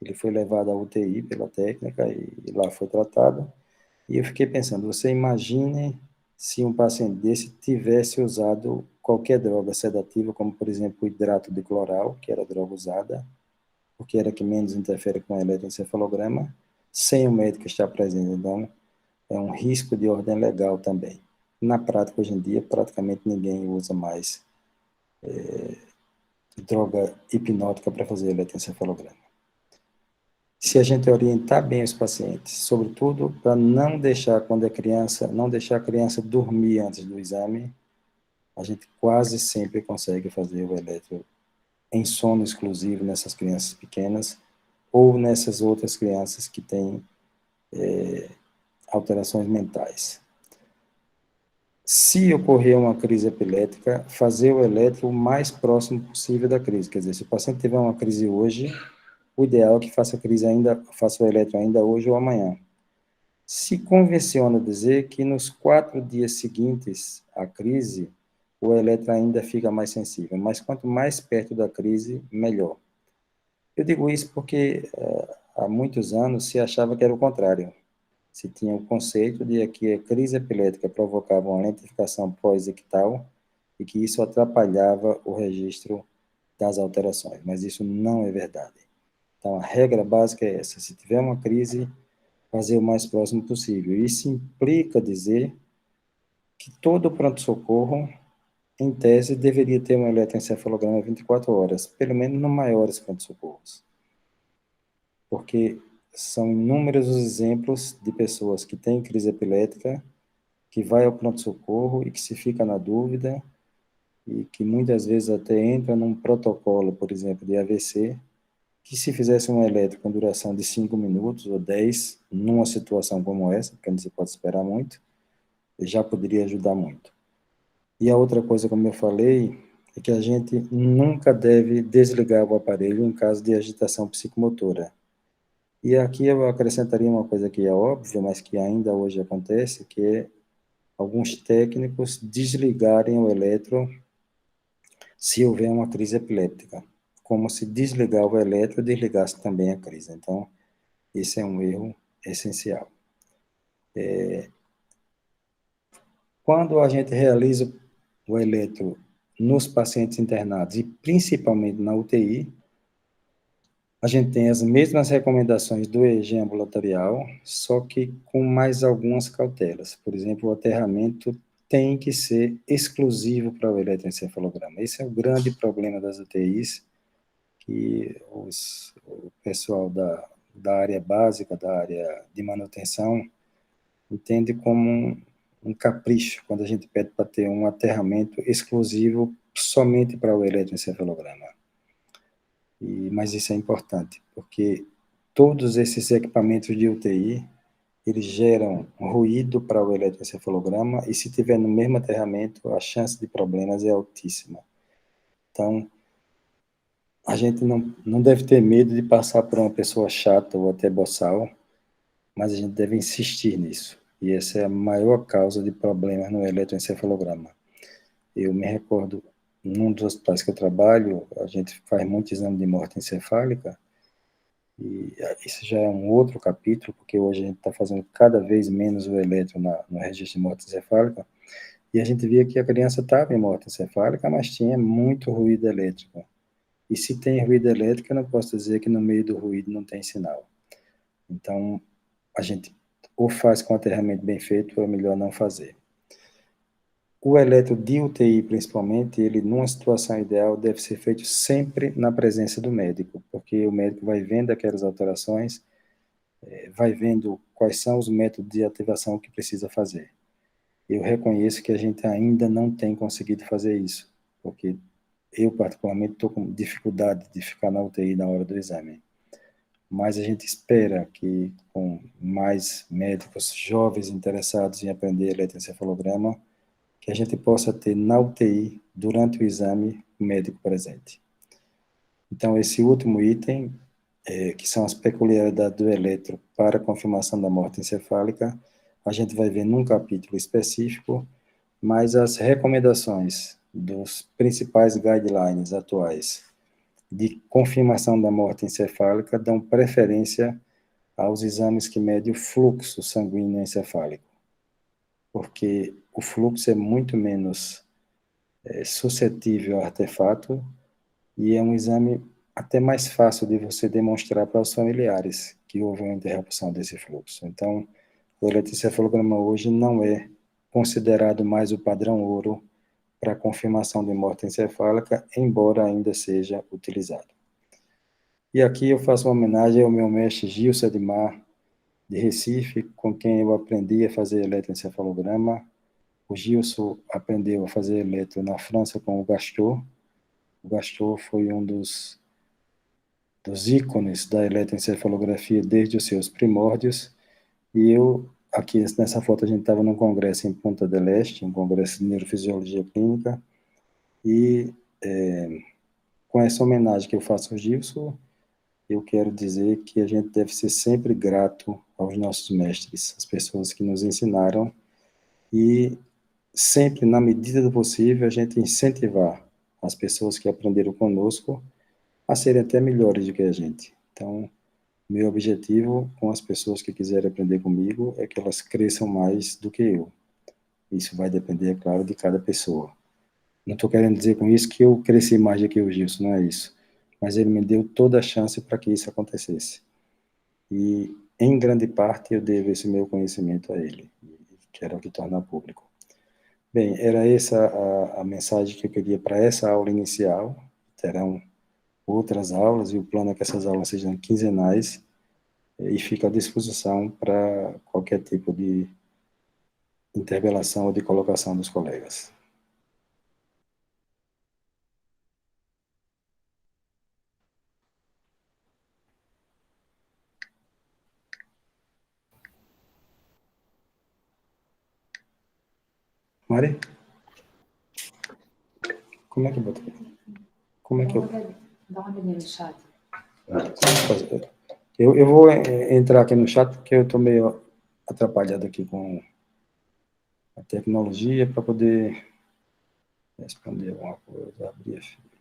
Ele foi levado à UTI pela técnica e lá foi tratado. E eu fiquei pensando, você imagine se um paciente desse tivesse usado qualquer droga sedativa, como, por exemplo, o hidrato de cloral, que era a droga usada, porque era a que menos interfere com o eletroencefalograma, sem o médico estar presente. Então, é um risco de ordem legal também. Na prática, hoje em dia, praticamente ninguém usa mais droga hipnótica para fazer eletroencefalograma. Se a gente orientar bem os pacientes, sobretudo para não deixar, quando é criança, não deixar a criança dormir antes do exame, a gente quase sempre consegue fazer o eletro em sono exclusivo nessas crianças pequenas ou nessas outras crianças que têm alterações mentais. Se ocorrer uma crise epilética, fazer o eletro o mais próximo possível da crise. Quer dizer, se o paciente tiver uma crise hoje, o ideal é que faça o eletro ainda hoje ou amanhã. Se convenciona dizer que nos 4 dias seguintes à crise, o eletro ainda fica mais sensível, mas quanto mais perto da crise, melhor. Eu digo isso porque há muitos anos se achava que era o contrário. Se tinha o conceito de que a crise epilética provocava uma lentificação pós-ictal e que isso atrapalhava o registro das alterações, mas isso não é verdade. Então, a regra básica é essa: se tiver uma crise, fazer o mais próximo possível. Isso implica dizer que todo pronto-socorro, em tese, deveria ter um eletroencefalograma 24 horas, pelo menos nos maiores pronto-socorros. Porque são inúmeros os exemplos de pessoas que têm crise epilética, que vai ao pronto-socorro e que se fica na dúvida, e que muitas vezes até entra num protocolo, por exemplo, de AVC, que se fizesse um eletro com duração de 5 minutos ou 10, numa situação como essa, porque não se pode esperar muito, já poderia ajudar muito. E a outra coisa, como eu falei, é que a gente nunca deve desligar o aparelho em caso de agitação psicomotora. E aqui eu acrescentaria uma coisa que é óbvia, mas que ainda hoje acontece, que é alguns técnicos desligarem o eletro se houver uma crise epiléptica, como se desligar o eletro desligasse também a crise. Então, esse é um erro essencial. Quando a gente realiza o eletro nos pacientes internados e principalmente na UTI, a gente tem as mesmas recomendações do EEG ambulatorial, só que com mais algumas cautelas. Por exemplo, o aterramento tem que ser exclusivo para o eletroencefalograma. Esse é o grande problema das UTIs, que o pessoal da área básica, da área de manutenção, entende como um capricho, quando a gente pede para ter um aterramento exclusivo somente para o eletroencefalograma. Mas isso é importante, porque todos esses equipamentos de UTI, eles geram ruído para o eletroencefalograma, e se tiver no mesmo aterramento, a chance de problemas é altíssima. Então, a gente não deve ter medo de passar por uma pessoa chata ou até boçal, mas a gente deve insistir nisso. E essa é a maior causa de problemas no eletroencefalograma. Eu me recordo, num dos hospitais que eu trabalho, a gente faz muito exame de morte encefálica, e isso já é um outro capítulo, porque hoje a gente está fazendo cada vez menos o eletro no registro de morte encefálica, e a gente via que a criança estava em morte encefálica, mas tinha muito ruído elétrico. E se tem ruído elétrico, eu não posso dizer que no meio do ruído não tem sinal. Então, a gente ou faz com aterramento bem feito, ou é melhor não fazer. O eletro de UTI, principalmente, ele, numa situação ideal, deve ser feito sempre na presença do médico, porque o médico vai vendo aquelas alterações, vai vendo quais são os métodos de ativação que precisa fazer. Eu reconheço que a gente ainda não tem conseguido fazer isso, porque eu, particularmente, estou com dificuldade de ficar na UTI na hora do exame. Mas a gente espera que, com mais médicos jovens interessados em aprender eletroencefalograma, que a gente possa ter na UTI, durante o exame, o médico presente. Então, esse último item, que são as peculiaridades do eletro para confirmação da morte encefálica, a gente vai ver num capítulo específico, mas as recomendações dos principais guidelines atuais de confirmação da morte encefálica dão preferência aos exames que medem o fluxo sanguíneo encefálico, porque o fluxo é muito menos suscetível a artefato e é um exame até mais fácil de você demonstrar para os familiares que houve uma interrupção desse fluxo. Então, o eletroencefalograma hoje não é considerado mais o padrão ouro para confirmação de morte encefálica, embora ainda seja utilizado. E aqui eu faço uma homenagem ao meu mestre Gilson Edmar, de Recife, com quem eu aprendi a fazer eletroencefalograma. O Gilson aprendeu a fazer eletro na França com o Gaston. O Gaston foi um dos ícones da eletroencefalografia desde os seus primórdios. E eu, aqui nessa foto, a gente estava num congresso em Punta del Este, um congresso de neurofisiologia clínica, e com essa homenagem que eu faço ao Gilson, eu quero dizer que a gente deve ser sempre grato aos nossos mestres, as pessoas que nos ensinaram, e sempre, na medida do possível, a gente incentivar as pessoas que aprenderam conosco a serem até melhores do que a gente. Então, meu objetivo com as pessoas que quiserem aprender comigo é que elas cresçam mais do que eu. Isso vai depender, é claro, de cada pessoa. Não estou querendo dizer com isso que eu cresci mais do que o Gilson, não é isso. Mas ele me deu toda a chance para que isso acontecesse. E, em grande parte, eu devo esse meu conhecimento a ele. E quero aqui tornar público. Bem, era essa a mensagem que eu queria para essa aula inicial. Terão outras aulas, e o plano é que essas aulas sejam quinzenais, e fica à disposição para qualquer tipo de interpelação ou de colocação dos colegas. Mari? Como é que bota? Como é que eu... Dá uma olhadinha no chat. Eu vou entrar aqui no chat, porque eu estou meio atrapalhado aqui com a tecnologia para poder responder alguma coisa, abrir a fila.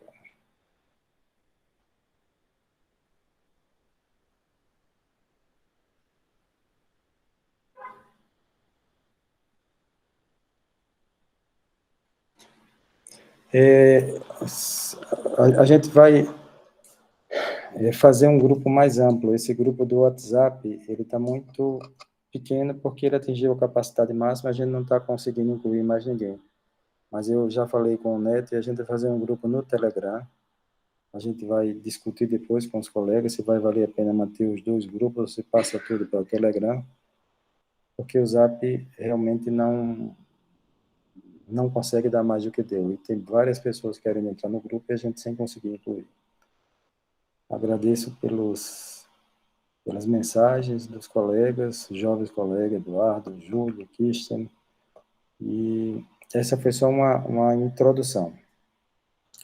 A gente vai fazer um grupo mais amplo. Esse grupo do WhatsApp, ele está muito pequeno porque ele atingiu a capacidade máxima, a gente não está conseguindo incluir mais ninguém. Mas eu já falei com o Neto e a gente vai fazer um grupo no Telegram. A gente vai discutir depois com os colegas se vai valer a pena manter os dois grupos ou se passa tudo para o Telegram, porque o Zap realmente não consegue dar mais do que deu. E tem várias pessoas querendo entrar no grupo e a gente sem conseguir incluir. Agradeço pelas mensagens dos colegas, jovens colegas, Eduardo, Júlio, Kirsten, e essa foi só uma introdução.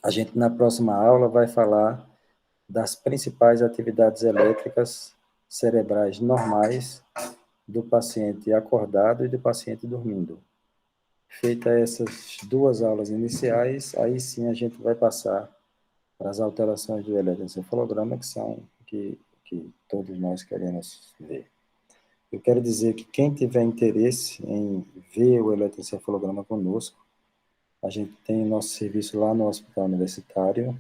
A gente, na próxima aula, vai falar das principais atividades elétricas cerebrais normais do paciente acordado e do paciente dormindo. Feita essas duas aulas iniciais, aí sim a gente vai passar para as alterações do eletroencefalograma, que são que todos nós queremos ver. Eu quero dizer que quem tiver interesse em ver o eletroencefalograma conosco, a gente tem nosso serviço lá no Hospital Universitário,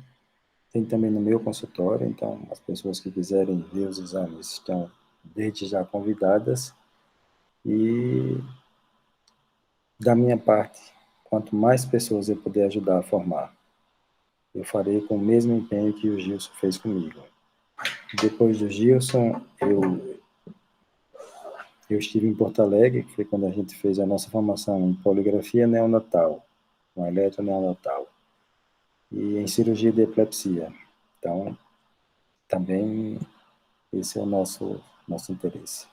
tem também no meu consultório, então as pessoas que quiserem ver os exames estão desde já convidadas. E da minha parte, quanto mais pessoas eu puder ajudar a formar, eu farei com o mesmo empenho que o Gilson fez comigo. Depois do Gilson, eu estive em Porto Alegre, que foi quando a gente fez a nossa formação em poligrafia neonatal, com eletroneonatal, e em cirurgia de epilepsia. Então, também esse é o nosso interesse.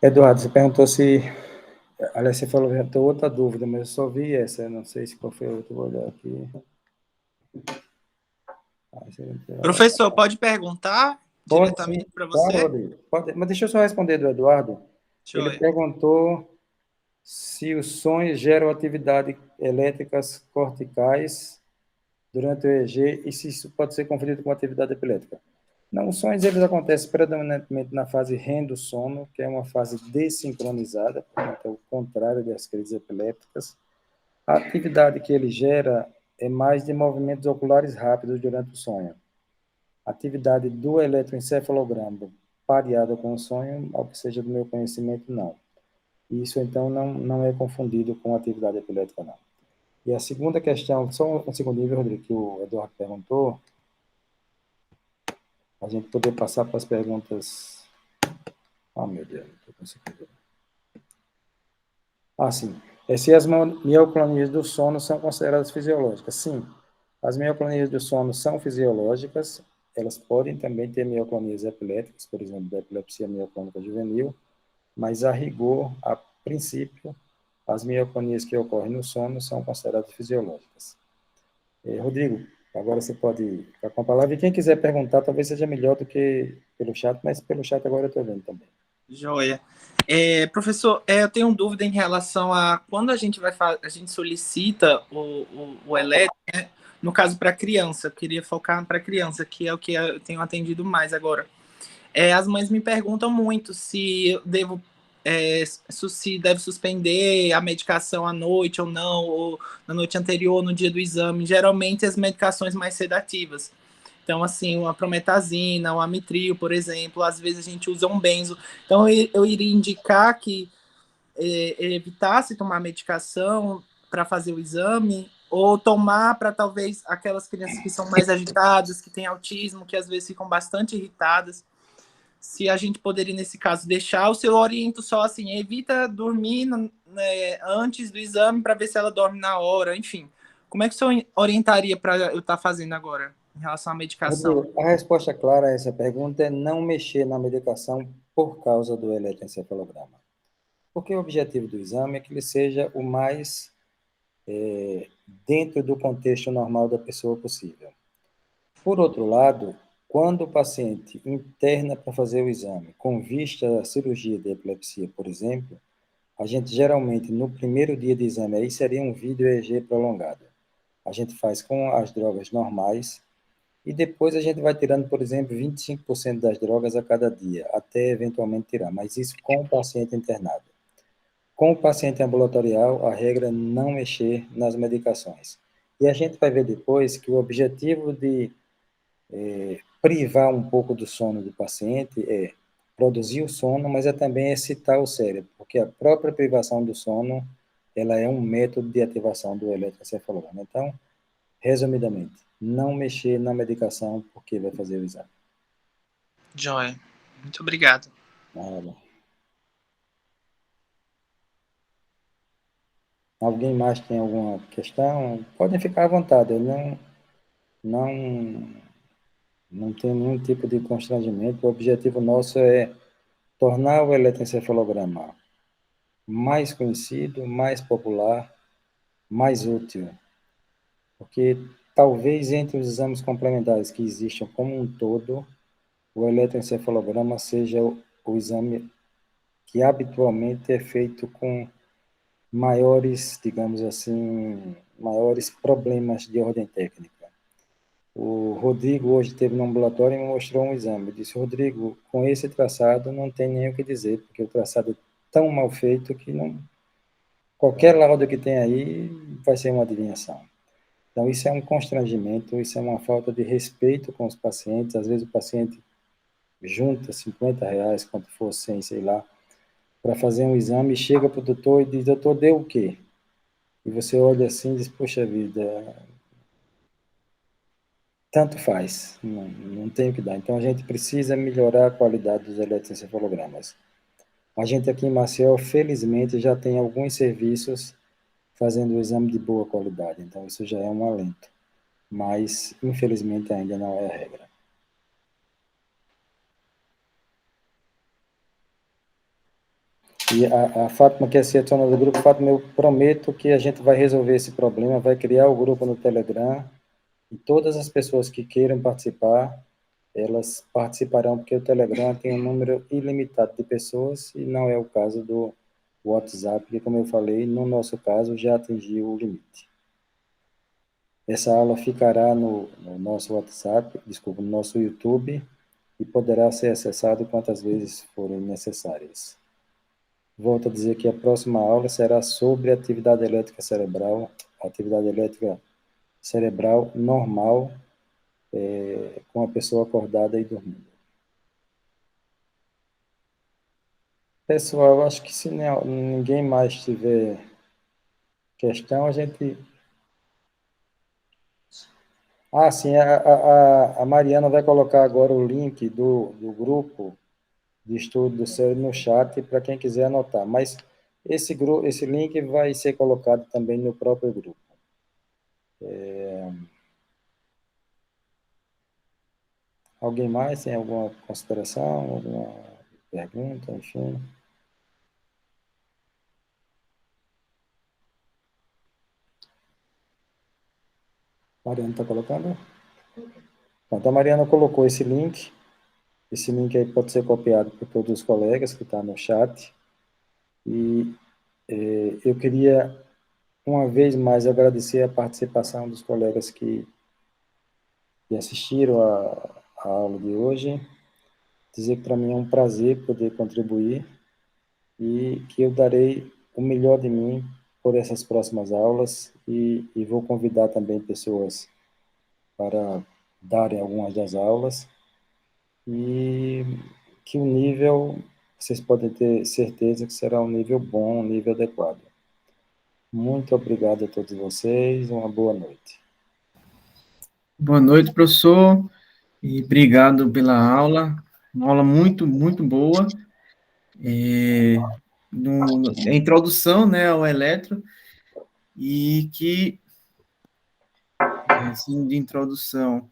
Eduardo, você perguntou se... Aliás, você falou, tem outra dúvida, mas eu só vi essa, eu não sei se qual foi a outra, vou olhar aqui. Professor, pode perguntar diretamente para você? Claro, Rodrigo. Pode, mas deixa eu só responder do Eduardo. Ele perguntou se os sonhos geram atividades elétricas corticais durante o EEG e se isso pode ser confundido com atividade epilética. Não, os sonhos eles acontecem predominantemente na fase REM do sono, que é uma fase desincronizada, portanto, é o contrário das crises epilépticas. A atividade que ele gera é mais de movimentos oculares rápidos durante o sonho. A atividade do eletroencefalograma pareada com o sonho, ao que seja do meu conhecimento, não. Isso, então, não é confundido com atividade epilética, não. E a segunda questão, só um segundinho, Rodrigo, que o Eduardo perguntou, a gente poder passar para as perguntas... Ah, meu Deus, não estou conseguindo. Ah, sim. Se as mioclonias do sono são consideradas fisiológicas? Sim. As mioclonias do sono são fisiológicas, elas podem também ter mioclonias epiléticas, por exemplo, da epilepsia mioclônica juvenil, mas a rigor, a princípio, as mioclonias que ocorrem no sono são consideradas fisiológicas. Rodrigo, agora você pode ficar com a palavra. E quem quiser perguntar, talvez seja melhor do que pelo chat, mas pelo chat agora eu estou vendo também. Joia. Professor, eu tenho dúvida em relação a quando a gente solicita o elétrico, né? No caso para criança, eu queria focar para criança, que é o que eu tenho atendido mais agora. As mães me perguntam muito se eu devo se deve suspender a medicação à noite ou não, ou na noite anterior, no dia do exame. Geralmente as medicações mais sedativas. Então, assim, uma prometazina, um amitril, por exemplo, às vezes a gente usa um benzo. Então, eu iria indicar que evitasse tomar medicação para fazer o exame, ou tomar para talvez aquelas crianças que são mais agitadas, que têm autismo, que às vezes ficam bastante irritadas. Se a gente poderia, nesse caso, deixar, o seu oriento só assim, evita dormir antes do exame para ver se ela dorme na hora, enfim. Como é que o senhor orientaria para eu estar fazendo agora, em relação à medicação? Rodrigo, a resposta clara a essa pergunta é não mexer na medicação por causa do eletroencefalograma. porque o objetivo do exame é que ele seja o mais dentro do contexto normal da pessoa possível. Por outro lado, quando o paciente interna para fazer o exame, com vista à cirurgia de epilepsia, por exemplo, a gente geralmente, no primeiro dia de exame, aí seria um vídeo EEG prolongado. A gente faz com as drogas normais e depois a gente vai tirando, por exemplo, 25% das drogas a cada dia, até eventualmente tirar, mas isso com o paciente internado. Com o paciente ambulatorial, a regra é não mexer nas medicações. E a gente vai ver depois que o objetivo de privar um pouco do sono do paciente é produzir o sono, mas é também excitar o cérebro, porque a própria privação do sono, ela é um método de ativação do eletroencefalograma. Então, resumidamente, não mexer na medicação porque vai fazer o exame. Joia. Muito obrigado. Nada. Alguém mais tem alguma questão? Podem ficar à vontade, eu não tenho nenhum tipo de constrangimento. O objetivo nosso é tornar o eletroencefalograma mais conhecido, mais popular, mais útil. Porque talvez entre os exames complementares que existam como um todo, o eletroencefalograma seja o exame que habitualmente é feito com maiores, digamos assim, maiores problemas de ordem técnica. O Rodrigo hoje esteve no ambulatório e me mostrou um exame. Eu disse, Rodrigo, com esse traçado não tem nem o que dizer, porque o traçado é tão mal feito que não, qualquer laudo que tem aí vai ser uma adivinhação. Então, isso é um constrangimento, isso é uma falta de respeito com os pacientes. Às vezes o paciente junta R$ 50, quanto for 100, sei lá, para fazer um exame e chega para o doutor e diz, doutor, deu o quê? E você olha assim e diz, poxa vida, tanto faz, não tem o que dar. Então, a gente precisa melhorar a qualidade dos eletroencefalogramas. A gente aqui em Maceió, felizmente, já tem alguns serviços fazendo o exame de boa qualidade, então isso já é um alento. Mas, infelizmente, ainda não é a regra. E a Fátima, que é a do grupo, Fátima, eu prometo que a gente vai resolver esse problema, vai criar o grupo no Telegram, e todas as pessoas que queiram participar, elas participarão, porque o Telegram tem um número ilimitado de pessoas, e não é o caso do WhatsApp, que, como eu falei, no nosso caso, já atingiu o limite. Essa aula ficará no nosso WhatsApp, desculpa, no nosso YouTube, e poderá ser acessado quantas vezes forem necessárias. Volto a dizer que a próxima aula será sobre atividade elétrica cerebral normal, com a pessoa acordada e dormindo. Pessoal, acho que se ninguém mais tiver questão, a gente... Ah, sim, a Mariana vai colocar agora o link do grupo de estudo do cérebro no chat para quem quiser anotar, mas esse link vai ser colocado também no próprio grupo. Alguém mais tem alguma consideração, alguma pergunta, enfim? Mariana está colocando? Então, a Mariana colocou esse link aí pode ser copiado por todos os colegas que estão no chat, e eu queria, uma vez mais, agradecer a participação dos colegas que assistiram a aula de hoje, dizer que para mim é um prazer poder contribuir e que eu darei o melhor de mim por essas próximas aulas e vou convidar também pessoas para darem algumas das aulas e que o nível, vocês podem ter certeza que será um nível bom, um nível adequado. Muito obrigado a todos vocês, uma boa noite. Boa noite, professor, e obrigado pela aula. Uma aula muito, muito boa. A introdução, né, ao eletro, e que, assim, de introdução,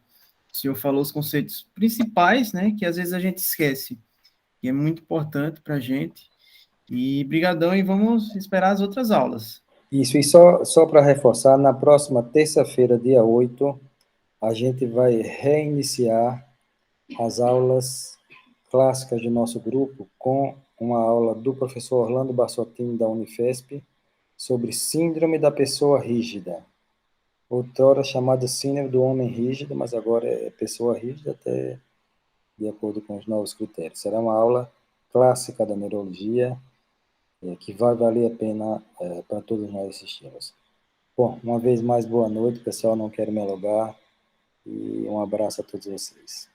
o senhor falou os conceitos principais, né, que às vezes a gente esquece, e é muito importante para a gente, E brigadão, e vamos esperar as outras aulas. Isso, e só para reforçar, na próxima terça-feira, dia 8, a gente vai reiniciar as aulas clássicas do nosso grupo com uma aula do professor Orlando Bassottini, da Unifesp, sobre síndrome da pessoa rígida. Outrora chamada síndrome do homem rígido, mas agora é pessoa rígida, até de acordo com os novos critérios. Será uma aula clássica da neurologia, que vai valer a pena para todos nós assistirmos. Bom, uma vez mais, boa noite, pessoal, não quero me alongar, e um abraço a todos vocês.